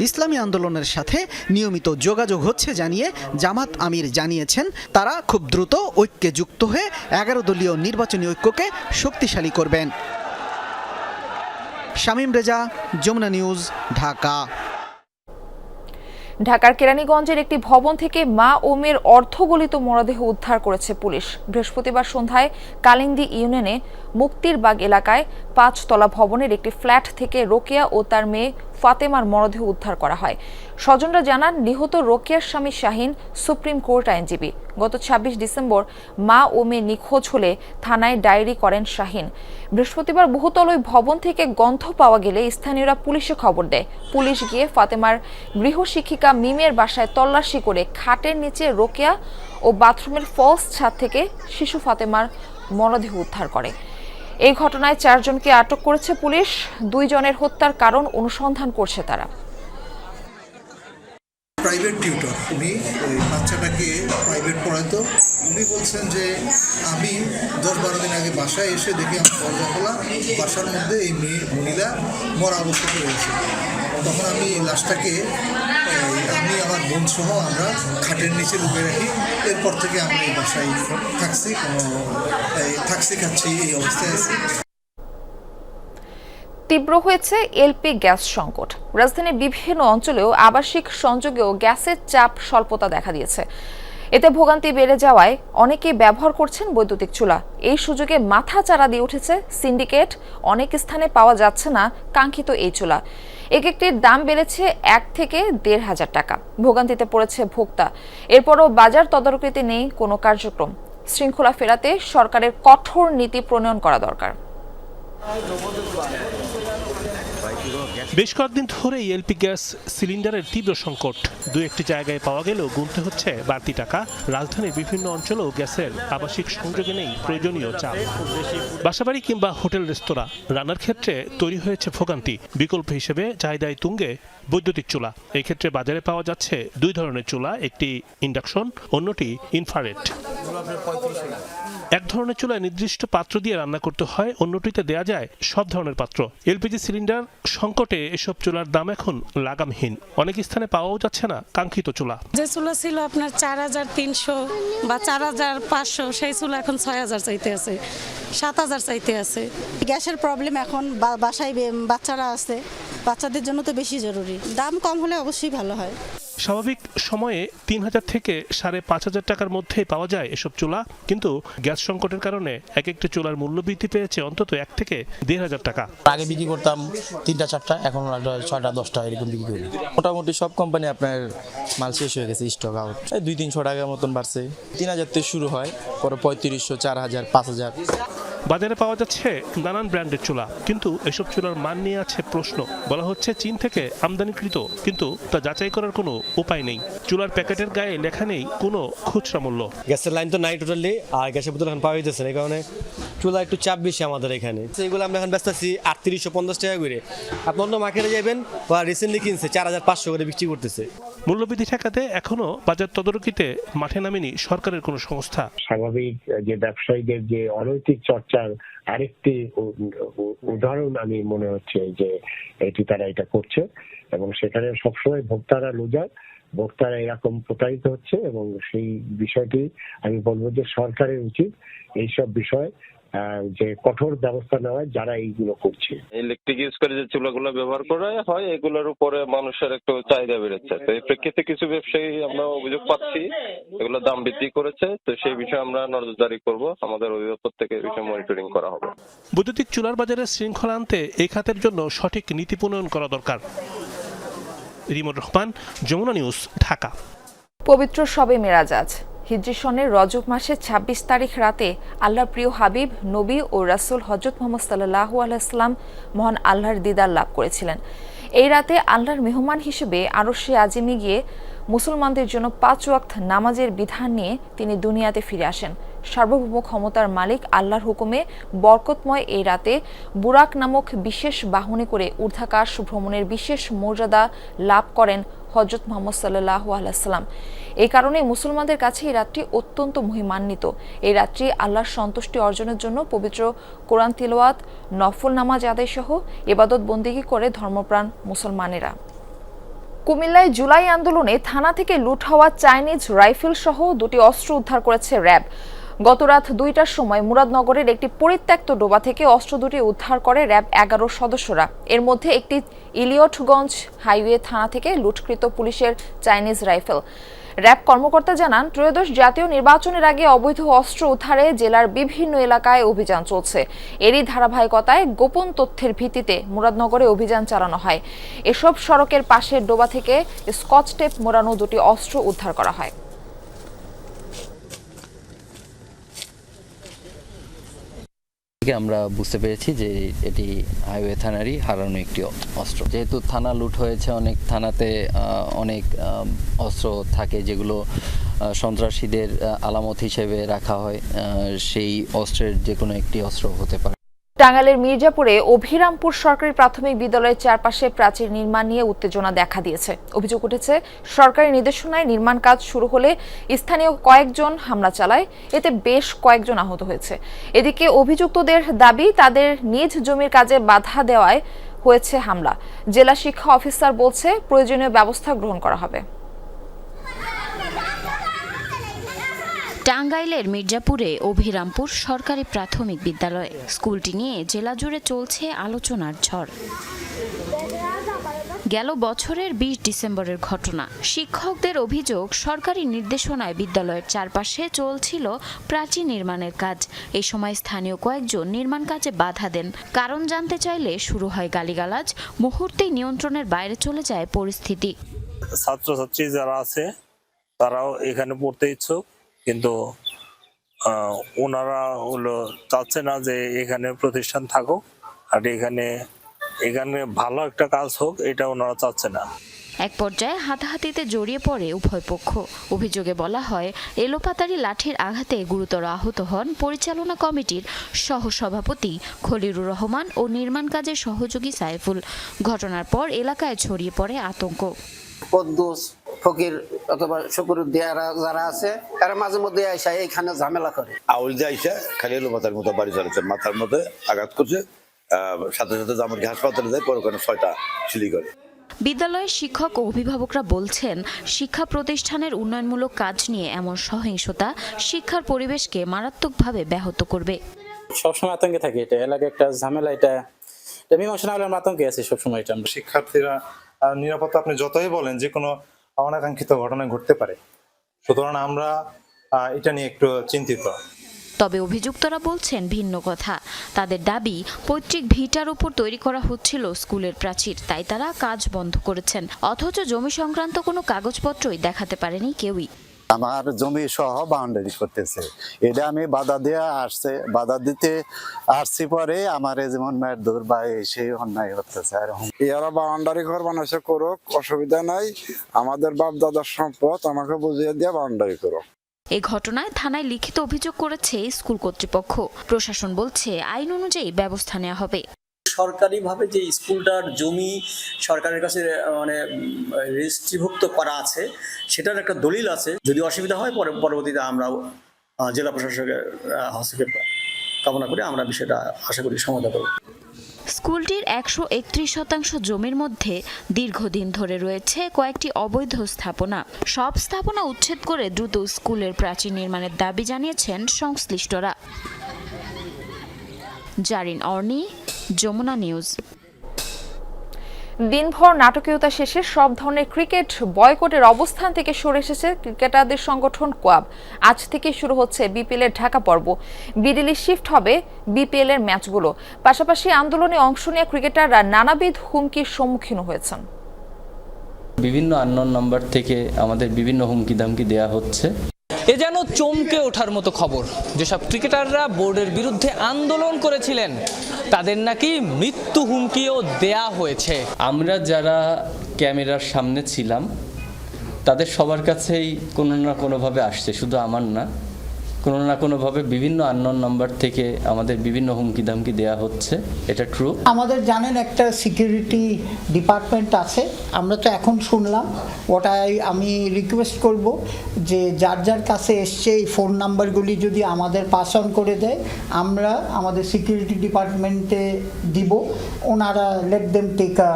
ইসলামী আন্দোলনের সাথে নিয়মিত যোগাযোগ হচ্ছে জানিয়ে জামাত আমির জানিয়েছেন, তারা খুব দ্রুত ঐক্যে যুক্ত হয়ে 11 দলীয় নির্বাচনী ঐক্যকে শক্তিশালী করবেন। শামীম রেজা, যমুনা নিউজ, ঢাকা। ঢাকার কেরানীগঞ্জের একটি ভবন থেকে মা ও মেয়ের অর্ধগলিত মরদেহ উদ্ধার করেছে পুলিশ। বৃহস্পতিবার সন্ধ্যায় কালিন্দী ইউনিয়নে মুক্তিরবাগ এলাকায় ৫ তলা ভবনের একটি ফ্ল্যাট থেকে রোকেয়া ও তার মেয়ে ফাতেমার মরদেহ উদ্ধার করা হয়। স্বজনরা জানান, নিহত রোকেয়ার স্বামী শাহিন সুপ্রিম কোর্ট আইনজীবী। গত ২৬ ডিসেম্বর মা ও মেয়ে নিখোঁজ হলে থানায় ডায়েরি করেন শাহিন। বৃহস্পতিবার বহুতল ওই ভবন থেকে গন্ধ পাওয়া গেলে স্থানীয়রা পুলিশে খবর দেয়। পুলিশ গিয়ে ফাতেমার গৃহশিক্ষিকা মিমের বাসায় তল্লাশি করে খাটের নিচে রোকেয়া ও বাথরুমের ফলস ছাদ থেকে শিশু ফাতেমার মরদেহ উদ্ধার করে। এই ঘটনায় ৪ জনকে আটক করেছে পুলিশ। ২ জনের হত্যার কারণ অনুসন্ধান করছে তারা। প্রাইভেট টিউটর, উনি ওই বাচ্চাটাকে প্রাইভেট পড়াতো। উনি বলছেন যে আমি ১০-১২ দিন আগে বাসায় এসে দেখি আমার দরজা খোলা, বাসার মধ্যে এই মেয়ে মহিলা মরা অবস্থাতে রয়েছে। তখন আমি লাশটাকে আমি আমার বোন সহ আমরা খাটের নিচে লুকিয়ে রাখি। এরপর থেকে আমরা এই বাসায় খাচ্ছি, এই অবস্থায় আছি। তীব্র হয়েছে এলপি গ্যাস সংকট। রাজধানীর বিভিন্ন অঞ্চলেও আবাসিক সংযোগেও গ্যাসের চাপ স্বল্পতা দেখা দিয়েছে। এতে ভোগান্তি বেড়ে যাওয়ায় অনেকেই ব্যবহার করছেন বৈদ্যুতিক চুলা। এই সুযোগে মাথাচাড়া দিয়ে উঠেছে সিন্ডিকেট। অনেক স্থানে পাওয়া যাচ্ছে না কাঙ্ক্ষিত এই চুলা। একটির দাম বেড়েছে ১ থেকে ১,৫০০ টাকা। ভোগান্তিতে পড়েছে ভোক্তা। এরপরও বাজার তদারকিতে নেই কোনো কার্যক্রম। শৃঙ্খলা ফেরাতে সরকারের কঠোর নীতি প্রণয়ন করা দরকার। বেশ কয়েকদিন ধরেই এলপি গ্যাস সিলিন্ডারের তীব্র সংকট। দু একটি জায়গায় পাওয়া গেলেও গুনতে হচ্ছে বাড়তি টাকা। রাজধানীর বিভিন্ন অঞ্চলেও গ্যাসের আবাসিক সংযোগে নেই প্রয়োজনীয় চাল। বাসাবাড়ি কিংবা হোটেল রেস্তোরাঁ রান্নার ক্ষেত্রে তৈরি হয়েছে ভোগান্তি। বিকল্প হিসেবে চাহিদায় তুঙ্গে বৈদ্যুতিক চুলা। এই ক্ষেত্রে বাজারে পাওয়া যাচ্ছে ২ ধরনের চুলা, একটি ইন্ডাকশন, অন্যটি ইনফ্রারেড। এক ধরনের চুলায় নির্দিষ্ট পাত্র দিয়ে রান্না করতে হয়, অন্যটিতে দেয়া যায় সব ধরনের পাত্র। এলপিজি সিলিন্ডার সংকটে এসব চুলার দাম এখন লাগামহীন। অনেক স্থানে পাওয়াও যাচ্ছে না কাঙ্ক্ষিত চুলা। যে চুলা ছিল আপনার ৪,৩০০ বা ৪,৫০০, সেই চুলা এখন ৬,০০০ চাইতে আছে, ৭,০০০ চাইতে আছে। গ্যাসের প্রবলেম এখন, বাসায় বাচ্চারা আছে, বাচ্চাদের জন্য তো বেশি জরুরি। দাম কম হলে অবশ্যই ভালো হয়। স্বাভাবিক সময়ে ৩,০০০ থেকে ৫,৫০০ টাকার মধ্যেই পাওয়া যায় এসব চুলা, কিন্তু গ্যাস সংকটের কারণে এক একটি চুলার মূল্য বৃদ্ধি পেয়েছে অন্তত ১ থেকে ১,৫০০ টাকা। আগে বিক্রি করতাম ৩টা-৪টা, এখন ৬টা-১০টা এরকম বিক্রি করি। মোটামুটি সব কোম্পানি আপনার মাল শেষ হয়ে গেছে, স্টক আউট। ২-৩০০ টাকার মতন বাড়ছে। ৩,০০০ থেকে শুরু হয়, পরে ৩৫০০, ৪,০০০, ৫,০০০। বাজারে পাওয়া যাচ্ছে নানান ব্র্যান্ডের চুলা, কিন্তু এসব চুলার মান নিয়ে আছে প্রশ্ন। বলা হচ্ছে চীন থেকে আমদানিকৃত, কিন্তু তা যাচাই করার কোনো উপায় নেই। চুলার প্যাকেটের গায়ে লেখা নেই কোনো খুচরা মূল্য। গ্যাসের লাইন তো নাই টোটালি, আর গ্যাসের বোতল এখন পাওয়া যাচ্ছে না, এই কারণে চুলা একটু চাপ বেশি আমাদের এখানে। এইগুলো আমরা এখন ব্যস্ত আছি ৩৮৫০ টাকা করে। আপনি অন্য মার্কেটে যাবেন, বা রিসেন্টলি কিনছে ৪,৫০০ করে বিক্রি করতেছে। মূল্যবৃদ্ধি ঠেকাতে এখনো বাজার তদারকিতে মাঠে নামেনি সরকারের কোনো সংস্থা। স্বাভাবিক যে ব্যবসায়ীদের যে অনৈতিক চর্চার আরেকটি উদাহরণ আমি মনে হচ্ছে যে তারা এটা করছে, এবং সেখানে সবসময় ভোক্তারা লুজার, ভোক্তারা এরকম প্রতারিত হচ্ছে। এবং সেই বিষয়টি আমি বলবো যে সরকারের উচিত এইসব বিষয় যে কঠোর ব্যবস্থা নেওয়া যারা এইগুলো করছে। ইলেকট্রিক ইউজ করে যে চুলাগুলো ব্যবহার করা হয়, এগুলোর উপরে মানুষের একটু চাহিদা বেড়েছে। তো এই প্রেক্ষিতে কিছু ব্যবসায়ী আমরা অভিযোগ পাচ্ছি এগুলো দাম বৃদ্ধি করেছে। তো সেই বিষয়ে আমরা নজরদারি করব, আমাদের অধিদপ্তর থেকে এই বিষয়ে মনিটরিং করা হবে। বৈদ্যুতিক চুলার বাজারে শৃঙ্খলা আনতে এই খাতের জন্য সঠিক নীতি প্রণয়ন করা দরকার। রিমন রহমান, যমুনা নিউজ, ঢাকা। পবিত্র শবে মেরাজ হিজরি সনের রজব মাসের ২৬ তারিখ রাতে আল্লাহর প্রিয় হাবিব নবী ও রাসূল হযরত মুহাম্মদ সাল্লাল্লাহু আলাইহি সাল্লাম মহান আল্লাহর দিদার লাভ করেছিলেন। এই রাতে আল্লাহর মেহমান হিসেবে আরশে আজিমে গিয়ে মুসলমানদের জন্য ৫ ওয়াক্ত নামাজের বিধান নিয়ে তিনি দুনিয়াতে ফিরে আসেন। সার্বভৌম ক্ষমতার মালিক আল্লাহর হুকুমে বরকতময় এই রাতে বুরাক নামক বিশেষ বাহনে করে ঊর্ধ্বাকাশ ভ্রমণের বিশেষ মর্যাদা লাভ করেন হযরত মুহাম্মদ সাল্লাল্লাহু আলাইহি সাল্লাম। এই কারণে মুসলমানদের কাছে এই রাতটি অত্যন্ত মহিমান্বিত। এই রাত্রি আল্লাহর সন্তুষ্টি অর্জনের জন্য পবিত্র কোরআন তিলাওয়াত, নফল নামাজ আদায় সহ ইবাদত বন্দেগী করে ধর্মপ্রাণ মুসলমানেরা। কুমিল্লায় জুলাই আন্দোলনে থানা থেকে লুট হওয়া চাইনিজ রাইফেল সহ 2টি অস্ত্র উদ্ধার করেছে র্যাব। গতরাত 2টার সময় মুরাদনগরের একটি পরিত্যক্ত ডোবা থেকে অস্ত্র দুটি উদ্ধার করে র্যাব 11 সদস্যরা। এর মধ্যে একটি ইলিয়টগঞ্জ হাইওয়ে থানা থেকে লুটকৃত পুলিশের চাইনিজ রাইফেল। র্যাব কর্মকর্তা জানান, ত্রয়োদশ জাতীয় নির্বাচনের আগে অবৈধ অস্ত্র উদ্ধারে জেলার বিভিন্ন এলাকায় অভিযান চলছে। এরই ধারাবাহিকতায় গোপন তথ্যের ভিত্তিতে মুরাদনগরে অভিযান চালানো হয়। এসব সড়কের পাশের ডোবা থেকে স্কচ টেপ মোড়ানো দুটি অস্ত্র উদ্ধার করা হয়। আমরা বুঝতে পেরেছি যে এটি হাইওয়ে থানারই হারানো একটি অস্ত্র। যেহেতু থানা লুট হয়েছে, অনেক থানাতে অনেক অস্ত্র থাকে যেগুলো সন্ত্রাসীদের আলামত হিসেবে রাখা হয়, সেই অস্ত্রের যে কোনো একটি অস্ত্র হতে পারে। টাঙ্গাইলের মির্জাপুরে অভিরামপুর সরকারি প্রাথমিক বিদ্যালয়ের চারপাশে প্রাচীর নির্মাণ নিয়ে উত্তেজনা দেখা দিয়েছে। অভিযোগ উঠেছে, সরকারি নির্দেশনায় নির্মাণ কাজ শুরু হলে স্থানীয় কয়েকজন হামলা চালায়, এতে বেশ কয়েকজন আহত হয়েছে। এদিকে অভিযুক্তদের দাবি, তাদের নিজ জমির কাজে বাধা দেওয়ায় হয়েছে হামলা। জেলা শিক্ষা অফিসার বলছে, প্রয়োজনীয় ব্যবস্থা গ্রহণ করা হবে। টাঙ্গাইলের মির্জাপুরে অভিরামপুর সরকারি প্রাথমিক বিদ্যালয় স্কুলটি নিয়ে জেলা জুড়ে চলছে আলোচনার ঝড়। গেল বছরের 20 ডিসেম্বরের ঘটনা। শিক্ষকদের অভিযোগ, সরকারি নির্দেশনায় বিদ্যালয়ের চারপাশে চলছিল প্রাচীর নির্মাণের কাজ। এই সময় স্থানীয় কয়েকজন নির্মাণ কাজে বাধা দেন। কারণ জানতে চাইলে শুরু হয় গালিগালাজ। মুহূর্তেই নিয়ন্ত্রণের বাইরে চলে যায় পরিস্থিতি। ছাত্রছাত্রী যারা আছে তারাও এখানে পড়তে ইচ্ছুক, কিন্তু ওনারা হলো চাচ্ছে না যে এখানে প্রতিষ্ঠান থাকুক, আর এখানে ভালো একটা কাজ হোক, এটা ওনারা চাচ্ছে না। এক পর্যায়ে হাতাহাতিতে জড়িয়ে পড়ে উভয় পক্ষ। অভিযোগে বলা হয়, এলোপাতাড়ি লাঠির আঘাতে গুরুতর আহত হন পরিচালনা কমিটির সহসভাপতি খলিলুর রহমান ও নির্মাণ কাজের সহযোগী সাইফুল। ঘটনার পর এলাকায় ছড়িয়ে পড়ে আতঙ্ক। কদ্দুস ফকির অথবা শুকুরুদ্দিয়ারা যারা আছে তারা মাঝে মধ্যে আইসা এইখানে ঝামেলা করে। আউল দিয়ে আইসা খালি মাথার মতো বাড়ি চলেছে, মাথার মধ্যে আঘাত করছে, সাথে সাথে আমাকে হাসপাতালে যায়, পরে ওখানে 6টা সিলি করে। বিদ্যালয়ের শিক্ষক ও অভিভাবকরা বলছেন, শিক্ষা প্রতিষ্ঠানের উন্নয়নমূলক কাজ নিয়ে এমন সহিংসতা শিক্ষার পরিবেশকে মারাত্মকভাবে ব্যাহত করবে। সবসময় আতঙ্কে থাকে, এটা এলাকায় একটা ঝামেলা, এটা মীমাংসা না হলে আমরা আতঙ্কে আছি সবসময়। এটা শিক্ষার্থীরা নিরাপত্তা আপনি যতই বলেন, যে কোনো অনাকাঙ্ক্ষিত ঘটনা ঘটতে পারে, সুতরাং আমরা এটা নিয়ে একটু চিন্তিত। তবে অভিযুক্তরা বলছেন ভিন্ন কথা। তাদের দাবি, পৈতৃক ভিটার উপর তৈরি করা হচ্ছিল স্কুলের প্রাচীর, তাই তারা কাজ বন্ধ করেছেন। অথচ জমি সংক্রান্ত কোনো কাগজপত্রই দেখাতে পারেনি কেউই। আমার জমি সহ বাউন্ডারি করতেছে, এটা আমি বাধা দিতে আসছি, পরে আমার যেমন মেয়ের দূর বা সেই অন্যায় হতেছে। আর এরা বাউন্ডারি ঘর বানাইছে, করুক, অসুবিধা নাই, আমাদের বাপ দাদার সম্পদ, আমাকে বুঝিয়ে দিয়ে বাউন্ডারি করুক। এই ঘটনায় থানায় লিখিত অভিযোগ করেছে স্কুল কর্তৃপক্ষ। প্রশাসন বলছে, আইন অনুযায়ী ব্যবস্থা নেওয়া হবে। সরকারিভাবে যে স্কুলটার জমি সরকারের কাছে মানে রেজিস্ট্রিভুক্ত করা আছে, সেটার একটা দলিল আছে। যদি অসুবিধা হয় পরবর্তীতে আমরা জেলা প্রশাসকের হস্তক্ষেপ কামনা করে আমরা বিষয়টা আশা করি সমাধান করব। স্কুলটির 131% জমির মধ্যে দীর্ঘদিন ধরে রয়েছে কয়েকটি অবৈধ স্থাপনা। সব স্থাপনা উচ্ছেদ করে দ্রুত স্কুলের প্রাচীর নির্মাণের দাবি জানিয়েছেন সংশ্লিষ্টরা। জারিন অর্নি, যমুনা নিউজ। দিনভর নাটকীয়তা শেষে সব ধরনের ক্রিকেট বয়কটের অবস্থান থেকে সরে এসেছে ক্রিকেটারদের সংগঠন কোয়াব। আজ থেকে শুরু হচ্ছে বিপিএল এর ঢাকা পর্ব। বিডিলি শিফট হবে বিপিএল এর ম্যাচগুলো। পাশাপাশি আন্দোলনে অংশ নেওয়া ক্রিকেটাররা নানাবিধ হুমকির সম্মুখীন হয়েছেন। বিভিন্ন আননোন নাম্বার থেকে আমাদের বিভিন্ন হুমকি ধামকি দেওয়া হচ্ছে। এ যেন চমকে ওঠার মতো খবর। যেসব ক্রিকেটাররা বোর্ডের বিরুদ্ধে আন্দোলন করেছিলেন, তাদের নাকি মৃত্যু হুমকিও দেয়া হয়েছে। আমরা যারা ক্যামেরার সামনে ছিলাম, তাদের সবার কাছেই কোনো না কোনোভাবে আসছে, শুধু আমার না, কোনো না কোনোভাবে বিভিন্ন আননোন নাম্বার থেকে আমাদের বিভিন্ন হুমকি ধামকি দেওয়া হচ্ছে। এটা ট্রু। আমাদের জানেন একটা সিকিউরিটি ডিপার্টমেন্ট আছে, আমরা তো এখন শুনলাম। ওটাই আমি রিকোয়েস্ট করব যে যার যার কাছে এসছে এই ফোন নাম্বারগুলি যদি আমাদের পাস অন করে দেয়, আমরা আমাদের সিকিউরিটি ডিপার্টমেন্টে দিব, ওনারা let them take a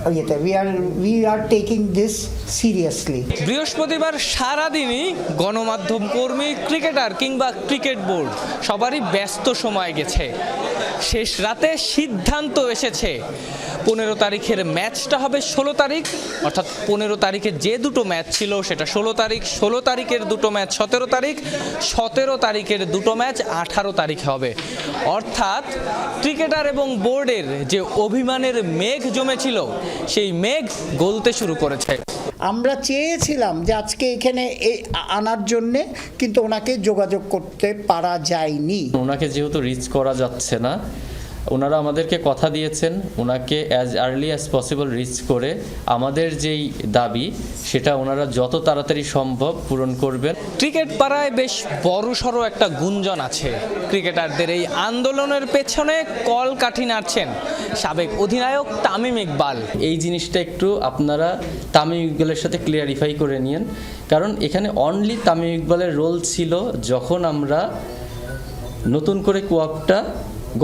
we are taking this seriously. বৃহস্পতিবার সারাদিনই গণমাধ্যম কর্মী, ক্রিকেটার কিংবা ক্রিকেট বোর্ড সবারই ব্যস্ত সময় গেছে। শেষ রাতে সিদ্ধান্ত এসেছে 15 তারিখের ম্যাচটা হবে 16 তারিখ, অর্থাৎ 15 তারিখে যে দুটো ম্যাচ ছিল সেটা 16 তারিখ, 16 তারিখের দুটো ম্যাচ 17 তারিখ, 17 তারিখের দুটো ম্যাচ 18 তারিখ হবে। অর্থাৎ ক্রিকেটার এবং বোর্ডের যে অভিমানের মেঘ জমেছিল সেই মেঘ গলতে শুরু করেছে। আমরা চেয়েছিলাম যে আজকে এখানে আনার জন্যে, কিন্তু ওনাকে যোগাযোগ করতে পারা যায়নি। ওনাকে যেহেতু রিচ করা যাচ্ছে না, ওনারা আমাদেরকে কথা দিয়েছেন ওনাকে as early as possible reach করে আমাদের যেই দাবি সেটা ওনারা যত তাড়াতাড়ি সম্ভব পূরণ করবেন। ক্রিকেট পাড়ায় বেশ বড়সড় একটা গুঞ্জন আছে। ক্রিকেটারদের এই আন্দোলনের পেছনে কলকাঠি নাড়ছেন সাবেক অধিনায়ক তামিম ইকবাল। এই জিনিসটা একটু আপনারা তামিম ইকবালের সাথে ক্লিয়ারিফাই করে নিন, কারণ এখানে অনলি তামিম ইকবালের রোল ছিল যখন আমরা নতুন করে কোঅপটা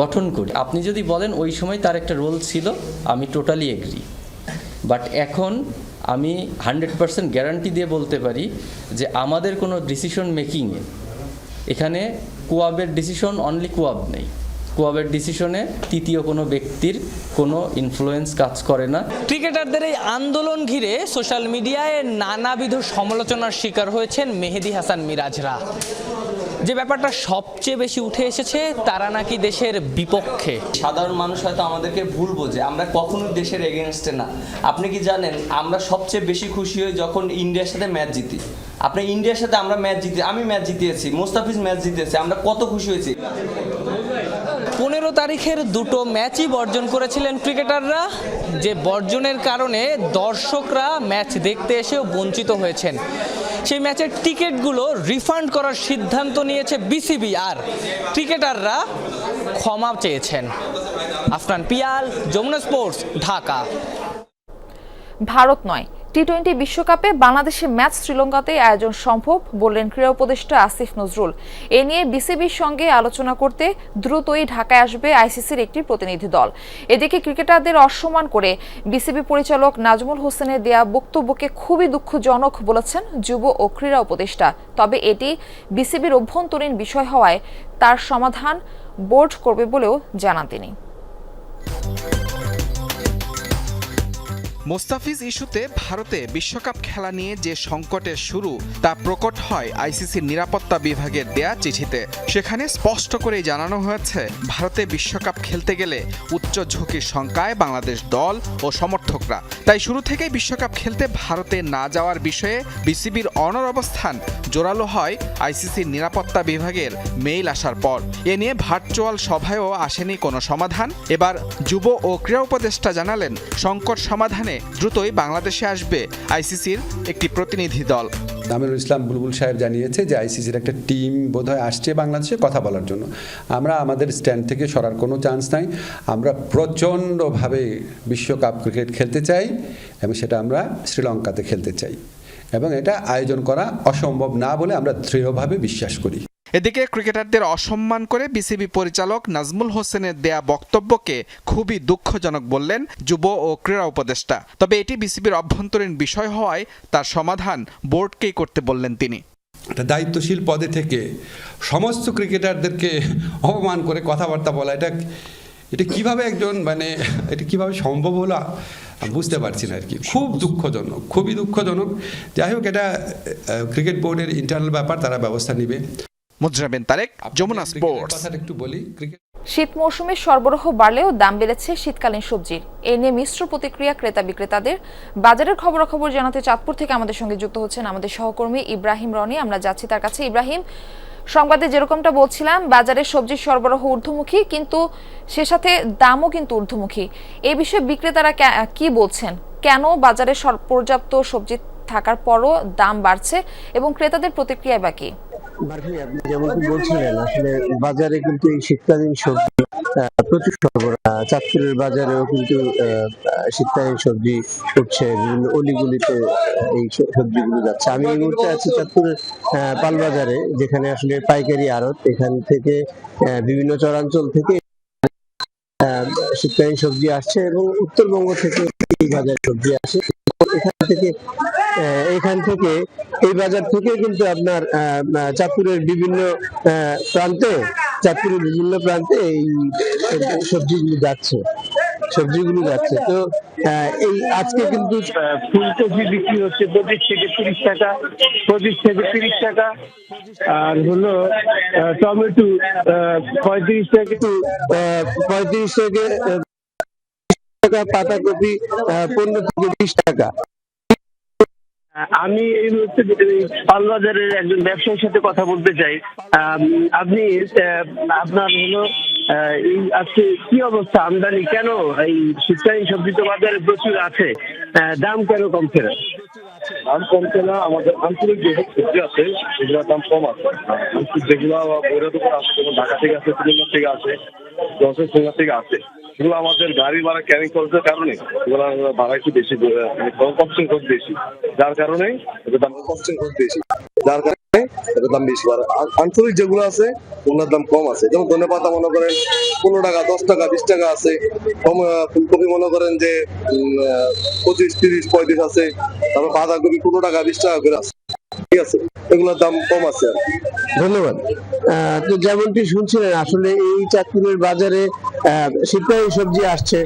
গঠন করি। আপনি যদি বলেন ওই সময় তার একটা রোল ছিল, আমি টোটালি এগ্রি, বাট এখন আমি 100% গ্যারান্টি দিয়ে বলতে পারি যে আমাদের কোনো ডিসিশন মেকিংয়ে এখানে কোয়াবের ডিসিশন অনলি কোয়াব নেই, কোয়াবের ডিসিশনে তৃতীয় কোনো ব্যক্তির কোনো ইনফ্লুয়েন্স কাজ করে না। ক্রিকেটারদের এই আন্দোলন ঘিরে সোশ্যাল মিডিয়ায় নানাবিধ সমালোচনার শিকার হয়েছেন মেহেদী হাসান মিরাজরা। যে ব্যাপারটা সবচেয়ে বেশি উঠে এসেছে, তারা নাকি দেশের বিপক্ষে। সাধারণ মানুষ হয়তো আমাদেরকে ভুল বোঝে, আমরা কখনো দেশের এগেনস্টে না। আপনি কি জানেন আমরা সবচেয়ে বেশি খুশি হই যখন ইন্ডিয়ার সাথে ম্যাচ জিতি। আপনি ইন্ডিয়ার সাথে আমরা ম্যাচ জিতি, আমি ম্যাচ জিতিয়েছি, মোস্তাফিজ ম্যাচ জিতেছে, আমরা কত খুশি হয়েছি। 15 তারিখের দুটো ম্যাচই বর্জন করেছিলেন ক্রিকেটাররা, যে বর্জনের কারণে দর্শকরা ম্যাচ দেখতে এসেও বঞ্চিত হয়েছেন। সেই ম্যাচের টিকিটগুলো রিফান্ড করার সিদ্ধান্ত নিয়েছে বিসিবি, আর ক্রিকেটাররা ক্ষমা চেয়েছেন। আফরান পিয়াল, যমুনা স্পোর্টস, ঢাকা। ভারত নয়, টি-20 বিশ্বকাপে বাংলাদেশের ম্যাচ শ্রীলঙ্কাতে আয়োজন সম্ভব বললেন ক্রীড়া উপদেষ্টা আসিফ নজরুল। এ নিয়ে বিসিবির সঙ্গে আলোচনা করতে দ্রুতই ঢাকায় আসবে আইসিসির একটি প্রতিনিধি দল। এদিকে ক্রিকেটারদের অসম্মান করে বিসিবি পরিচালক নাজমুল হোসেনের দেয়া বক্তব্যকে খুবই দুঃখজনক বলেছেন যুব ও ক্রীড়া উপদেষ্টা। তবে এটি বিসিবির অভ্যন্তরীণ বিষয় হওয়ায় তার সমাধান বোর্ড করবে বলেও জানান তিনি। মোস্তাফিজ ইস্যুতে ভারতে বিশ্বকাপ খেলা নিয়ে যে সংকটের শুরু তা প্রকট হয় আইসিসির নিরাপত্তা বিভাগের দেয়া চিঠিতে। সেখানে স্পষ্ট করেই জানানো হয়েছে, ভারতে বিশ্বকাপ খেলতে গেলে উচ্চ ঝুঁকির শঙ্কায় বাংলাদেশ দল ও সমর্থকরা। তাই শুরু থেকেই বিশ্বকাপ খেলতে ভারতে না যাওয়ার বিষয়ে বিসিবির অনড় অবস্থান জোরালো হয় আইসিসির নিরাপত্তা বিভাগের মেইল আসার পর। এ নিয়ে ভার্চুয়াল সভায়ও আসেনি কোনো সমাধান। এবার যুব ও ক্রীড়া উপদেষ্টা জানালেন, সংকট সমাধানে দ্রুতই বাংলাদেশে আসবে আইসিসির একটি প্রতিনিধি দল। আমিরুল ইসলাম বুলবুল সাহেব জানিয়েছে যে আইসিসির একটা টিম বোধহয় আসছে বাংলাদেশে কথা বলার জন্য। আমরা আমাদের স্ট্যান্ড থেকে সরার কোনো চান্স নাই। আমরা প্রচণ্ডভাবে বিশ্বকাপ ক্রিকেট খেলতে চাই এবং সেটা আমরা শ্রীলঙ্কাতে খেলতে চাই, এবং এটা আয়োজন করা অসম্ভব না বলে আমরা দৃঢ়ভাবে বিশ্বাস করি। এদিকে ক্রিকেটারদের অসম্মান করে বিসিবি পরিচালক নাজমুল হোসেনের দেয়া বক্তব্যকে খুবই দুঃখজনক বললেন যুব ও ক্রীড়া উপদেষ্টা। তবে এটি বিসিবির অভ্যন্তরীণ বিষয় হওয়ায় তার সমাধান বোর্ডকেই করতে বললেন তিনি। একটা দায়িত্বশীল পদে থেকে সমস্ত ক্রিকেটারদেরকে অপমান করে কথাবার্তা বলা, এটা কিভাবে একজন এটা কিভাবে সম্ভব হলো বুঝতে পারছি না আর কি। খুব দুঃখজনক, খুবই দুঃখজনক। যাই হোক, এটা ক্রিকেট বোর্ডের ইন্টারনাল ব্যাপার, তারা ব্যবস্থা নেবে। মুজরাবিন তারেক, যমুনা স্পোর্টস। একটু বলি, শীত মৌসুমে সরবরাহ বাড়লেও দাম বেড়েছে শীতকালীন সবজির। এ নিয়ে মিশ্র প্রতিক্রিয়া ক্রেতা বিক্রেতাদের। বাজারের খবরাখবর জানাতে চাঁদপুর থেকে আমাদের সঙ্গে যুক্ত হচ্ছেন আমাদের সহকর্মী ইব্রাহিম রনি। আমরা যাচ্ছি তার কাছে। ইব্রাহিম, সংবাদে যেরকমটা বলছিলাম, বাজারে সবজির সরবরাহ ঊর্ধ্বমুখী, কিন্তু সে সাথে দামও কিন্তু ঊর্ধ্বমুখী। এই বিষয়ে বিক্রেতারা কি বলছেন? কেন বাজারে পর্যাপ্ত সবজি থাকার পরও দাম বাড়ছে এবং ক্রেতাদের প্রতিক্রিয়া বা কি? আপনি যেমনটি বলছিলেন, আসলে বাজারে কিন্তু এই শীতকালীন সবজি প্রচুর সরবরাহ। চাঁদপুরের বাজারেও কিন্তু শীতকালীন সবজি উঠছে, বিভিন্ন অলিগুলিতে এই সবজিগুলো যাচ্ছে। আমি এই মুহূর্তে আছি চাঁদপুরের পালবাজারে, যেখানে আসলে পাইকারি আড়ত। এখান থেকে বিভিন্ন চরাঞ্চল থেকে শীতকালীন সবজি আসছে এবং উত্তরবঙ্গ থেকে এই বাজার সবজি আসে। এখান থেকে এই বাজার থেকে কিন্তু আপনার চাঁদপুরের বিভিন্ন প্রান্তে এই সবজিগুলো যাচ্ছে। তো এই আজকে কিন্তু ফুলকপি বিক্রি হচ্ছে 25 থেকে 30 টাকা, আর হলো টমেটো 35 থেকে টাকা, পাতাকপি 15 থেকে 20 টাকা। আমি এই মুহূর্তে পালবাজারের একজন ব্যবসায়ীর সাথে কথা বলতে চাই। আপনি আপনার হলো এই আজকে কি অবস্থা, আমদানি কেন? এই শীতকালীন সবজি তো বাজারে প্রচুর আছে, দাম কেন কমছে না? দাম কমছে না, আমাদের আঞ্চলিক যে সবজি আছে সেগুলোর দাম কম আছে। যেগুলো বৈরাট উপর আসে, যেমন ঢাকা থেকে আসে, খুলনা থেকে আসে, যশোর খুলনা থেকে আসে, সেগুলো আমাদের গাড়ি ভাড়া ক্যারিং করার কারণে সেগুলো ভাড়া একটু বেশি, কস্টিং খরচ বেশি, যার কারণে এটার দাম বেশি। আর আঞ্চলিক যেগুলো আছে ওগুলোর দাম কম আছে। যেমন ধনেপাতা মনে করেন 15 টাকা, 10 টাকা, 20 টাকা আছে। ফুলকপি মনে করেন যে 25, 30, 35 আছে। তারপর বাঁধাকপি 15 টাকা, 20 টাকা করে আছে। ঠিক আছে, এগুলোর দাম কম আছে। ধন্যবাদ। তো যেমনটি শুনছিলেন, আসলে এই চাঁদপুরের বাজারে শীতকালীন সবজি আসছে।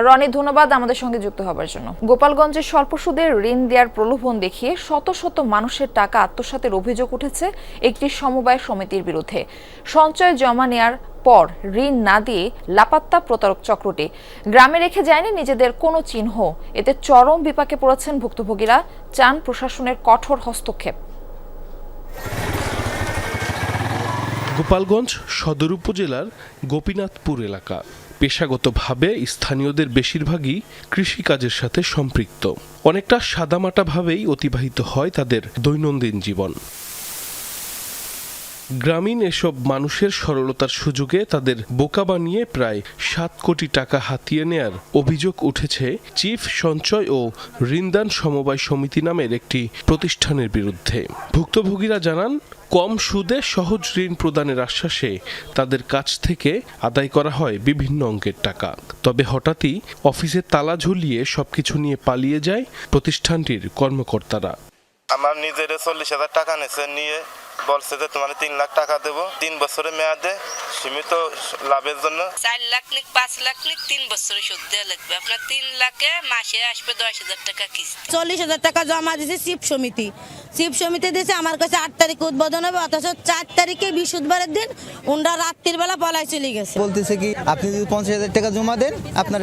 রনি, ধন্যবাদ আমাদের সঙ্গে যুক্ত হবার জন্য। গোপালগঞ্জে স্বল্প সুদে ঋণ দেওয়ার প্রলোভন দেখিয়ে শত শত মানুষের টাকা আত্মসাতের অভিযোগ উঠেছে একটি সমবায় সমিতির বিরুদ্ধে। সঞ্চয় জমা নেয়ার পর ঋণ না দিয়ে লাপাত্তা প্রতারক চক্রটি। গ্রামে রেখে যায়নি নিজেদের কোনো চিহ্ন। এতে চরম বিপাকে পড়েছেন ভুক্তভোগীরা, চান প্রশাসনের কঠোর হস্তক্ষেপ। গোপালগঞ্জ সদর উপজেলার গোপীনাথপুর এলাকা। পেশাগতভাবে স্থানীয়দের বেশিরভাগই কৃষিকাজের সাথে সম্পৃক্ত। অনেকটা সাদামাটাভাবেই অতিবাহিত হয় তাদের দৈনন্দিন জীবন। গ্রামীণ এসব মানুষের সরলতার সুযোগে তাদের বোকা বানিয়ে প্রায় 7 কোটি টাকা হাতিয়ে নেয়ার অভিযোগ উঠেছে চিফ সঞ্চয় ও ঋণদান সমবায় সমিতি নামের একটি প্রতিষ্ঠানের বিরুদ্ধে। ভুক্তভোগীরা জানান, কম সুদে সহজ ঋণ প্রদানের আশ্বাসে তাদের কাছ থেকে আদায় করা হয় বিভিন্ন অঙ্কের টাকা। তবে হঠাৎই অফিসে তালা ঝুলিয়ে সবকিছু নিয়ে পালিয়ে যায় প্রতিষ্ঠানটির কর্মকর্তারা। আমার নিজের 40,000 টাকা নিচে নিয়ে বলছে যে তোমার 3 লাখ টাকা দেবো, 3 বছরের মেয়াদে সীমিত লাভের জন্য। 4 লাখ নিক 5 লাখ নিক 3 বছরে সুদ দেওয়া লাগবে। আপনার 3 লাখে মাসে আসবে 10,000 টাকা কিস্তি। 40,000 টাকা জমা দিয়েছে চিফ সমিতি দিয়েছে আমার কাছে। 8 তারিখে উদ্বোধন হবে, অথচ 4 তারিখে বৃহস্পতিবারের দিন ওনারা রাত্রির বেলা পলাই চলে গেছে। বলতেছে কি আপনি যদি 50,000 টাকা জমা দেন আপনার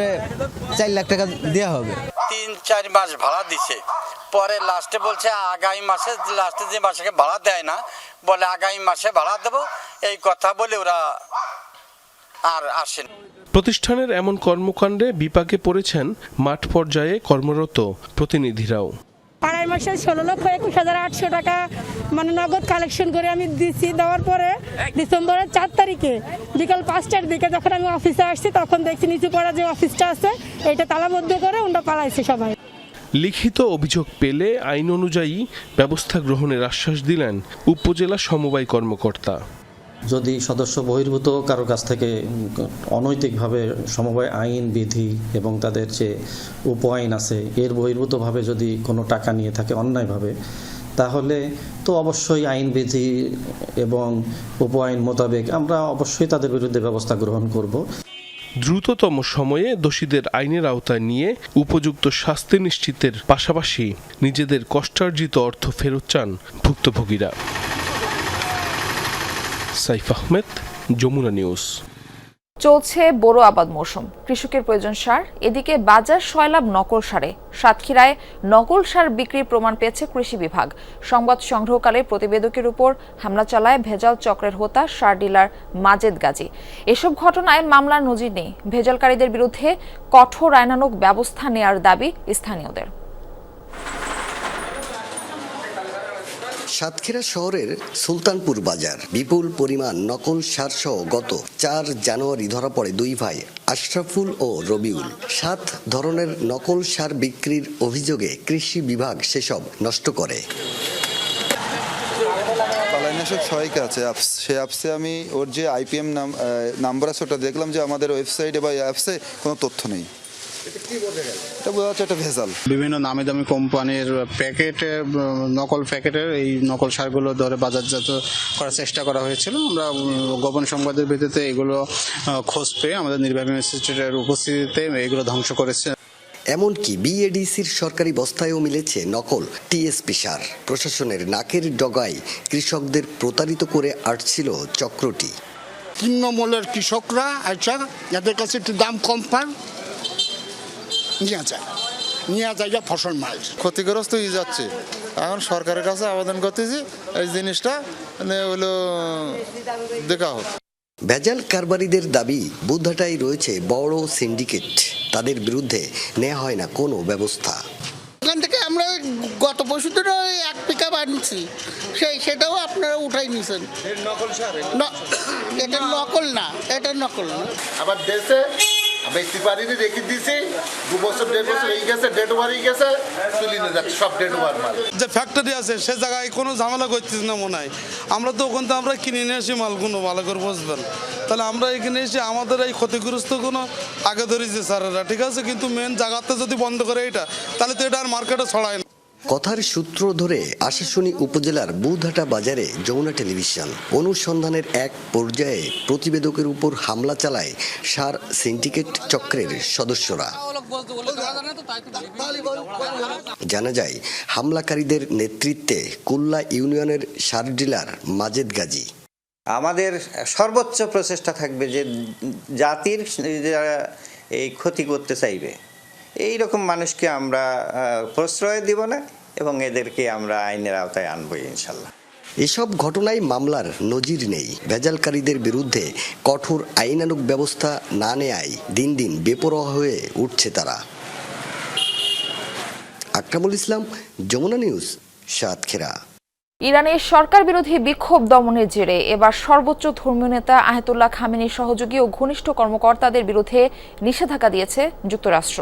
4 লাখ টাকা দেওয়া হবে। 3-4 মাস ভাড়া দিছে, পরে লাস্টে বলছে আগামী মাসে, লাস্টে যে মাসে ভাড়া দেয় না বলে আগামী মাসে ভাড়া দেবো, এই কথা বলে ওরা আর আসেন। প্রতিষ্ঠানের এমন কর্মকাণ্ডে বিপাকে পড়েছেন মাঠ পর্যায়ে কর্মরত প্রতিনিধিরাও। 2.5 মাসে 16,21,800 টাকা মানে নগদ কালেকশন করে আমি দিচ্ছি। দেওয়ার পরে ডিসেম্বরের 4 তারিখে বিকাল 5টার দিকে যখন আমি অফিসে আসছি, তখন দেখছি নিচু পড়া যে অফিসটা আছে এটা তালাবদ্ধ করে ওরা পালাইছে সবাই। লিখিত অভিযোগ পেলে আইন অনুযায়ী ব্যবস্থা গ্রহণের আশ্বাস দিলেন উপজেলা সমবায় কর্মকর্তা। যদি সদস্য বহির্ভূত কারো কাছ থেকে অনৈতিকভাবে সমবায় আইন বিধি এবং তাদের যে উপ আইন আছে এর বহির্ভূতভাবে যদি কোনো টাকা নিয়ে থাকে অন্যায়ভাবে, তাহলে তো অবশ্যই আইন বিধি এবং উপ আইন মোতাবেক আমরা অবশ্যই তাদের বিরুদ্ধে ব্যবস্থা গ্রহণ করব। দ্রুততম সময়ে দোষীদের আইনের আওতায় নিয়ে উপযুক্ত শাস্তি নিশ্চিতের পাশাপাশি নিজেদের কষ্টার্জিত অর্থ ফেরত চান ভুক্তভোগীরা। সাইফ আহমেদ, যমুনা নিউজ। চলছে বোরো আবাদ মৌসুম, কৃষকের প্রয়োজন সার। এদিকে বাজার সয়লাভ নকল সারে। সাতক্ষীরায় নকল সার বিক্রির প্রমাণ পেয়েছে কৃষি বিভাগ। সংবাদ সংগ্রহকালে প্রতিবেদকের উপর হামলা চালায় ভেজাল চক্রের হোতা সার ডিলার মাজেদ গাজী। এসব ঘটনায় মামলার নজির নেই। ভেজালকারীদের বিরুদ্ধে কঠোর আইনানুগ ব্যবস্থা নেয়ার দাবি স্থানীয়দের। সাতক্ষীরা শহরের সুলতানপুর বাজার বিপুল পরিমাণ নকল সার সহ গত 4 জানুয়ারি ধরা পড়ে 2 ভাই আশরাফুল ও রবিউল। 7 ধরনের নকল সার বিক্রির অভিযোগে কৃষি বিভাগ সেসব নষ্ট করে। পালাইনাশক সহায়িকা আছে অ্যাপস, সেই অ্যাপসে আমি ওর যে IPM নাম্বার আছে ওটা দেখলাম যে আমাদের ওয়েবসাইটে বা অ্যাপসে কোনো তথ্য নেই। এটা বোঝা যাচ্ছে একটা ভেজাল। বিভিন্ন নামি দামি কোম্পানির প্যাকেটে নকল প্যাকেটের এই নকল সারগুলো ধরে বাজারজাত করার চেষ্টা করা হয়েছিল। আমরা গোপন সংবাদের ভিত্তিতে এগুলো খোঁজ পেয়ে আমাদের নির্বাহী ম্যাজিস্ট্রেটের উপস্থিতিতে এগুলো ধ্বংস করেছে। এমনকি বিএডিসির সরকারি বস্তায়ও মিলেছে নকল টিএসপি সার। প্রশাসনের নাকের ডগায় কৃষকদের প্রতারিত করে আসছিল চক্রটি। তৃণমূলের কৃষকরা আচ্ছা যাদের কাছে একটু দাম কম পান নিয়ে যায় ফসল মাল ক্ষতিগ্রস্ত হয়ে যাচ্ছে। এখন সরকারের কাছে আবেদন করতেছি এই জিনিসটা হলো দেখা হোক। ভেজাল কারবারিদের দাবি বুদ্ধাটাই রয়েছে বড় সিন্ডিকেট, তাদের বিরুদ্ধে নেওয়া হয় না কোনো ব্যবস্থা। ওখান থেকে আমরা গত পরশু দিন 1 পিকআপ আনছি, সেটাও আপনারা উঠাই নিছেন। এটা নকল না, এটা নকল না। আবার দেশে বেশি পারিনি রেখে দিয়েছি 2 বছর 1.5 বছর হয়ে গেছে, ডেট ওভার হয়ে গেছে, চলে নিয়ে যাচ্ছে সব ডেট ওভার মাল। যে ফ্যাক্টরি আছে সে জায়গায় কোনো ঝামেলা করতেছি না মনে হয়। আমরা তো ওখান থেকে আমরা কিনে নিয়ে আসি মালগুলো, ভালো করে বুঝবেন। তাহলে আমরা এখানে এসে আমাদের এই ক্ষতিগ্রস্ত কোনো আগে ধরেছে স্যারেরা, ঠিক আছে, কিন্তু মেন জায়গাতে যদি বন্ধ করে এটা, তাহলে তো এটা আর মার্কেটে ছড়ায় না। কথার সূত্র ধরে আশাশুনি উপজেলার বুধহাটা বাজারে যমুনা টেলিভিশন অনুসন্ধানের এক পর্যায়ে প্রতিবেদকের উপর হামলা চালায় সার সিন্ডিকেট চক্রের সদস্যরা। জানা যায় হামলাকারীদের নেতৃত্বে কুল্লা ইউনিয়নের সার ডিলার মাজেদ গাজী। আমাদের সর্বোচ্চ প্রচেষ্টা থাকবে যে জাতির যারা এই ক্ষতি করতে চাইবে এই রকম মানুষকে আমরা প্রশ্রয় দিব না এবং এদেরকে আমরা আইনের আওতায় আনবো ইনশাল্লাহ। এসব ঘটনায় মামলার নজির নেই। ভেজালকারীদের বিরুদ্ধে কঠোর আইনানুগ ব্যবস্থা না নেয়ায় দিন দিন বেপরোয়া হয়ে উঠছে তারা। আকরামুল ইসলাম, যমুনা নিউজ, সাতক্ষীরা। ইরানের সরকার বিরোধী বিক্ষোভ দমনের জেরে এবার সর্বোচ্চ ধর্মীয় নেতা আয়াতুল্লাহ খামেনির সহযোগী ও ঘনিষ্ঠ কর্মকর্তাদের বিরুদ্ধে নিষেধাজ্ঞা দিয়েছে যুক্তরাষ্ট্র।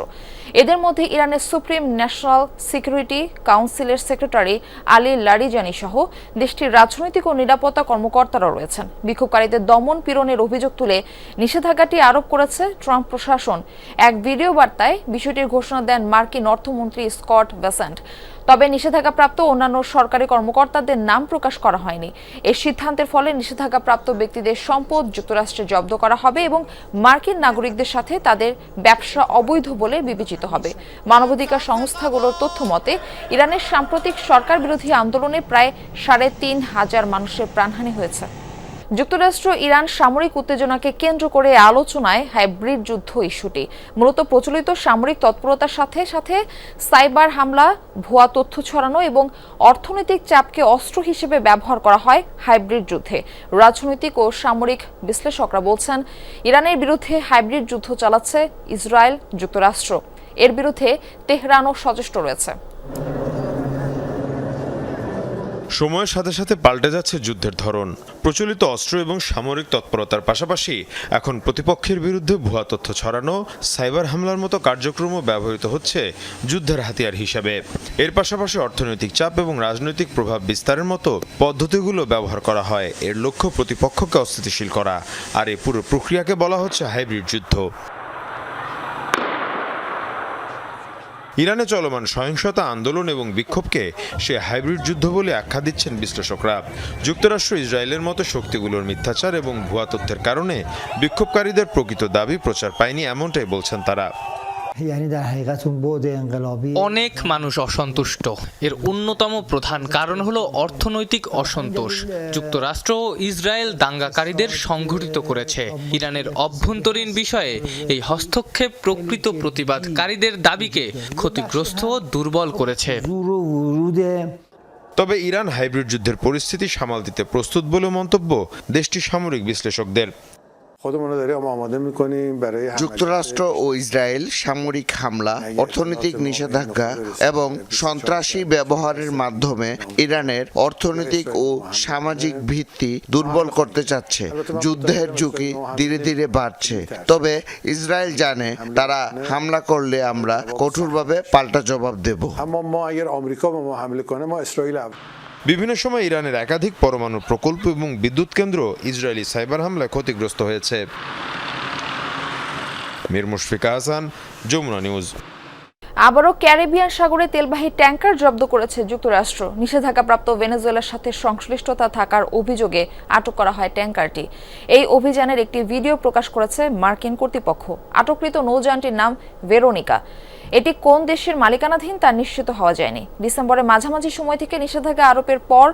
এদের মধ্যে ইরানের সুপ্রিম ন্যাশনাল সিকিউরিটি কাউন্সিলের সেক্রেটারি আলী লারিজানি সহ দেশটির রাজনৈতিক ও নিরাপত্তা কর্মকর্তারা রয়েছেন। বিক্ষোভকারীদের দমন পীড়নের অভিযোগ তুলে নিষেধাজ্ঞাটি আরোপ করেছে ট্রাম্প প্রশাসন। এক ভিডিও বার্তায় বিষয়টির ঘোষণা দেন মার্কিন অর্থমন্ত্রী স্কট বেসেন্ট। তবে নিষেধাজ্ঞাপ্রাপ্ত অন্যান্য সরকারি কর্মকর্তাদের নাম প্রকাশ করা হয়নি। এই সিদ্ধান্তের ফলে নিষেধাজ্ঞাপ্রাপ্ত ব্যক্তিদের সম্পদ যুক্তরাষ্ট্রে জব্দ করা হবে এবং মার্কিন নাগরিকদের সাথে তাদের ব্যবসা অবৈধ বলে বিবেচিত হবে। মানবাধিকার সংস্থাগুলোর তথ্য মতে ইরানের সাম্প্রতিক সরকার বিরোধী আন্দোলনে প্রায় 3,500 মানুষের প্রাণহানি হয়েছে। যুক্তরাষ্ট্র ইরান সামরিক উত্তেজনাকে কেন্দ্র করে আলোচনায় হাইব্রিড যুদ্ধ ইস্যুটি। মূলত প্রচলিত সামরিক তৎপরতার সাথে সাথে সাইবার হামলা, ভুয়া তথ্য ছড়ানো এবং অর্থনৈতিক চাপকে অস্ত্র হিসেবে ব্যবহার করা হয় হাইব্রিড যুদ্ধে। রাজনৈতিক ও সামরিক বিশ্লেষকরা বলছেন ইরানের বিরুদ্ধে হাইব্রিড যুদ্ধ চালাচ্ছে ইসরায়েল, যুক্তরাষ্ট্র। এর বিরুদ্ধে তেহরানও সচেষ্ট রয়েছে। সময়ের সাথে সাথে পাল্টে যাচ্ছে যুদ্ধের ধরন। প্রচলিত অস্ত্র এবং সামরিক তৎপরতার পাশাপাশি এখন প্রতিপক্ষের বিরুদ্ধে ভুয়া তথ্য ছড়ানো, সাইবার হামলার মতো কার্যক্রমও ব্যবহৃত হচ্ছে যুদ্ধের হাতিয়ার হিসাবে। এর পাশাপাশি অর্থনৈতিক চাপ এবং রাজনৈতিক প্রভাব বিস্তারের মতো পদ্ধতিগুলো ব্যবহার করা হয়। এর লক্ষ্য প্রতিপক্ষকে অস্থিতিশীল করা। আর এই পুরো প্রক্রিয়াকে বলা হচ্ছে হাইব্রিড যুদ্ধ। ইরানে চলমান সহিংসতা, আন্দোলন এবং বিক্ষোভকে সে হাইব্রিড যুদ্ধ বলে আখ্যা দিচ্ছেন বিশ্লেষকরা। যুক্তরাষ্ট্র, ইসরায়েলের মতো শক্তিগুলোর মিথ্যাচার এবং ভুয়া তথ্যের কারণে বিক্ষোভকারীদের প্রকৃত দাবি প্রচার পায়নি, এমনটাই বলছেন তারা। অনেক মানুষ অসন্তুষ্ট। এর অন্যতম প্রধান কারণ হলো অর্থনৈতিক অসন্তোষ। যুক্তরাষ্ট্র ও ইসরায়েল দাঙ্গাকারীদের সংগঠিত করেছে। ইরানের অভ্যন্তরীণ বিষয়ে এই হস্তক্ষেপ প্রকৃত প্রতিবাদকারীদের দাবিকে ক্ষতিগ্রস্ত ও দুর্বল করেছে। তবে ইরান হাইব্রিড যুদ্ধের পরিস্থিতি সামাল দিতে প্রস্তুত বলে মন্তব্য দেশটির সামরিক বিশ্লেষকদের। যুক্তরাষ্ট্র ও ইসরায়েল সামরিক হামলা, অর্থনৈতিক নিষেধাজ্ঞা এবং সন্ত্রাসী ব্যবহারের মাধ্যমে ইরানের অর্থনৈতিক ও সামাজিক ভিত্তি দুর্বল করতে চাচ্ছে। যুদ্ধের ঝুঁকি ধীরে ধীরে বাড়ছে। তবে ইসরায়েল জানে তারা হামলা করলে আমরা কঠোরভাবে পাল্টা জবাব দেব। বিভিন্ন সময় ইরানের একাধিক পরমাণু প্রকল্প এবং বিদ্যুৎ কেন্দ্র ইসরায়েলি সাইবার হামলায় ক্ষতিগ্রস্ত হয়েছে। মীর মুশফিকা হাসান, যমুনা নিউজ। আবারও ক্যারিবিয়ান সাগরে তেলবাহী ট্যাঙ্কার জব্দ করেছে যুক্তরাষ্ট্র। নিষেধাজ্ঞাপ্রাপ্ত ভেনেজুয়েলার সাথে সংশ্লিষ্টতা থাকার অভিযোগে আটক করা হয় ট্যাঙ্কারটি। এই অভিযানের একটি ভিডিও প্রকাশ করেছে মার্কিন কর্তৃপক্ষ। আটককৃত নৌযানটির নাম ভেরোনিকা। এটি কোন দেশের মালিকানাধীন তা নিশ্চিত হওয়া যায়নি। ডিসেম্বরের মাঝামাঝি সময় থেকে নিষেধাজ্ঞা আরোপের পর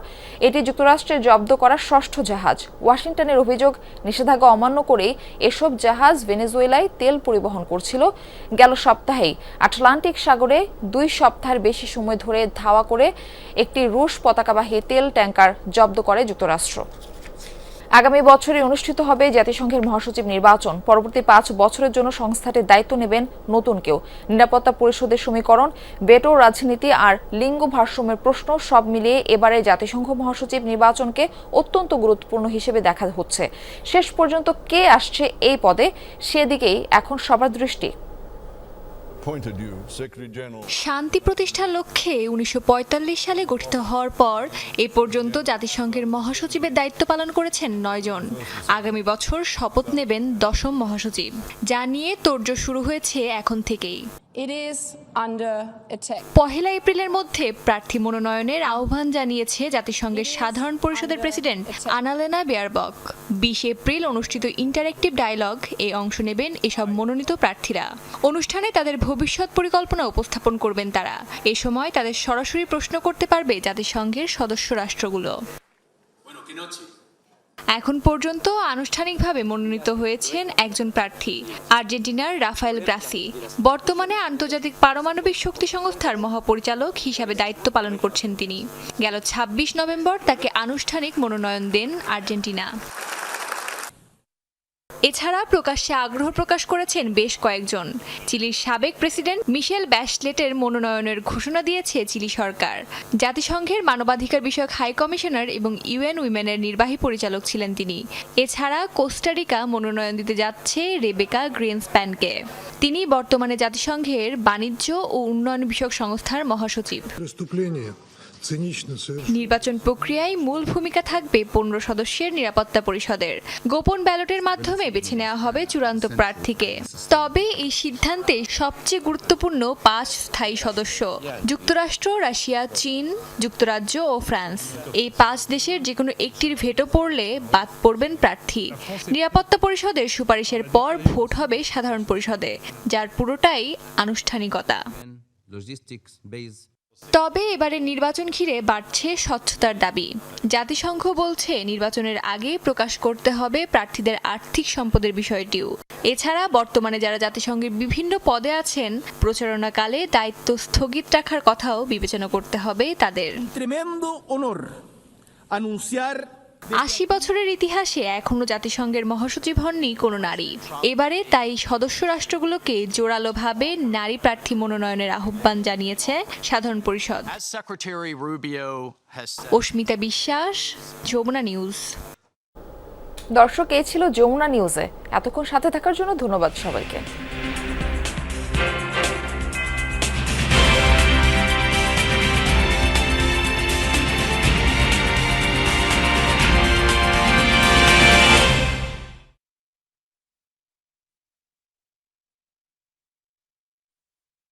এটি যুক্তরাষ্ট্রের জব্দ করা ষষ্ঠ জাহাজ। ওয়াশিংটনের অভিযোগ, নিষেধাজ্ঞা অমান্য করেই এসব জাহাজ ভেনেজুয়েলায় তেল পরিবহন করছিল। গেল সপ্তাহেই আটলান্টিক সাগরে 2 সপ্তাহের বেশি সময় ধরে ধাওয়া করে একটি রুশ পতাকাবাহী তেল ট্যাঙ্কার জব্দ করে যুক্তরাষ্ট্র। আগামী বছরে অনুষ্ঠিত হবে জাতিসংঘের মহাসচিব নির্বাচন। পরবর্তী 5 বছরের জন্য সংস্থাটির দায়িত্ব নেবেন নতুন কেউ। নিরাপত্তা পরিষদের সমীকরণ, ভেটো, রাজনীতি আর লিঙ্গ ভারসাম্যের প্রশ্ন সব মিলিয়ে এবারে জাতিসংঘ মহাসচিব নির্বাচনকে অত্যন্ত গুরুত্বপূর্ণ হিসেবে দেখা হচ্ছে। শেষ পর্যন্ত কে আসছে এই পদে, সেদিকেই এখন সবার দৃষ্টি। শান্তি প্রতিষ্ঠার লক্ষ্যে 1945 সালে গঠিত হওয়ার পর এ পর্যন্ত জাতিসংঘের মহাসচিবের দায়িত্ব পালন করেছেন 9 জন। আগামী বছর শপথ নেবেন 10ম মহাসচিব, যা নিয়ে তোড়জোড় শুরু হয়েছে এখন থেকেই। পহেলা এপ্রিলের মধ্যে প্রার্থী মনোনয়নের আহ্বান জানিয়েছে জাতিসংঘের সাধারণ পরিষদের প্রেসিডেন্ট আনালেনা বেয়ারবক। 20 এপ্রিল অনুষ্ঠিত ইন্টারেক্টিভ ডায়ালগ এ অংশ নেবেন এসব মনোনীত প্রার্থীরা। অনুষ্ঠানে তাদের ভবিষ্যৎ পরিকল্পনা উপস্থাপন করবেন তারা। এ সময় তাদের সরাসরি প্রশ্ন করতে পারবে জাতিসংঘের সদস্য রাষ্ট্রগুলো। এখন পর্যন্ত আনুষ্ঠানিকভাবে মনোনীত হয়েছেন একজন প্রার্থী, আর্জেন্টিনার রাফায়েল গ্রাসি। বর্তমানে আন্তর্জাতিক পারমাণবিক শক্তি সংস্থার মহাপরিচালক হিসাবে দায়িত্ব পালন করছেন তিনি। গেল 26 নভেম্বর তাকে আনুষ্ঠানিক মনোনয়ন দেন আর্জেন্টিনা। এছাড়া প্রকাশ্যে আগ্রহ প্রকাশ করেছেন বেশ কয়েকজন। চিলির সাবেক প্রেসিডেন্ট মিশেল ব্যাশলেটের মনোনয়নের ঘোষণা দিয়েছে চিলি সরকার। জাতিসংঘের মানবাধিকার বিষয়ক হাই কমিশনার এবং ইউএন উইমেনের নির্বাহী পরিচালক ছিলেন তিনি। এছাড়া কোস্টারিকা মনোনয়ন দিতে যাচ্ছে রেবেকা গ্রিনস্প্যানকে। তিনি বর্তমানে জাতিসংঘের বাণিজ্য ও উন্নয়ন বিষয়ক সংস্থার মহাসচিব। নির্বাচন প্রক্রিয়ায় মূল ভূমিকা থাকবে 15 সদস্যের নিরাপত্তা পরিষদের। গোপন ব্যালটের মাধ্যমে বেছে নেওয়া হবে চূড়ান্ত প্রার্থীকে। তবে এই সিদ্ধান্তে সবচেয়ে গুরুত্বপূর্ণ 5 স্থায়ী সদস্য: যুক্তরাষ্ট্র, রাশিয়া, চীন, যুক্তরাজ্য ও ফ্রান্স। এই 5 দেশের যে কোনো একটির ভেটো পড়লে বাদ পড়বেন প্রার্থী। নিরাপত্তা পরিষদের সুপারিশের পর ভোট হবে সাধারণ পরিষদে, যার পুরোটাই আনুষ্ঠানিকতা। তবে এবারে নির্বাচন ঘিরে বাড়ছে স্বচ্ছতার দাবি। জাতিসংঘ বলছে নির্বাচনের আগে প্রকাশ করতে হবে প্রার্থীদের আর্থিক সম্পদের বিষয়টিও। এছাড়া বর্তমানে যারা জাতিসংঘের বিভিন্ন পদে আছেন, প্রচারণাকালে দায়িত্ব স্থগিত রাখার কথাও বিবেচনা করতে হবে তাদের। 80 বছরের ইতিহাসে এখনো জাতিসংঘের মহাসচিব হননি কোনো নারী। এবারে তাই সদস্য রাষ্ট্রগুলোকে জোরালোভাবে নারী প্রার্থী মনোনয়নের আহ্বান জানিয়েছে সাধারণ পরিষদ। অস্মিতা বিশ্বাস, যমুনা নিউজ। দর্শক, এই ছিল যমুনা নিউজে। এতক্ষণ সাথে থাকার জন্য ধন্যবাদ সবাইকে।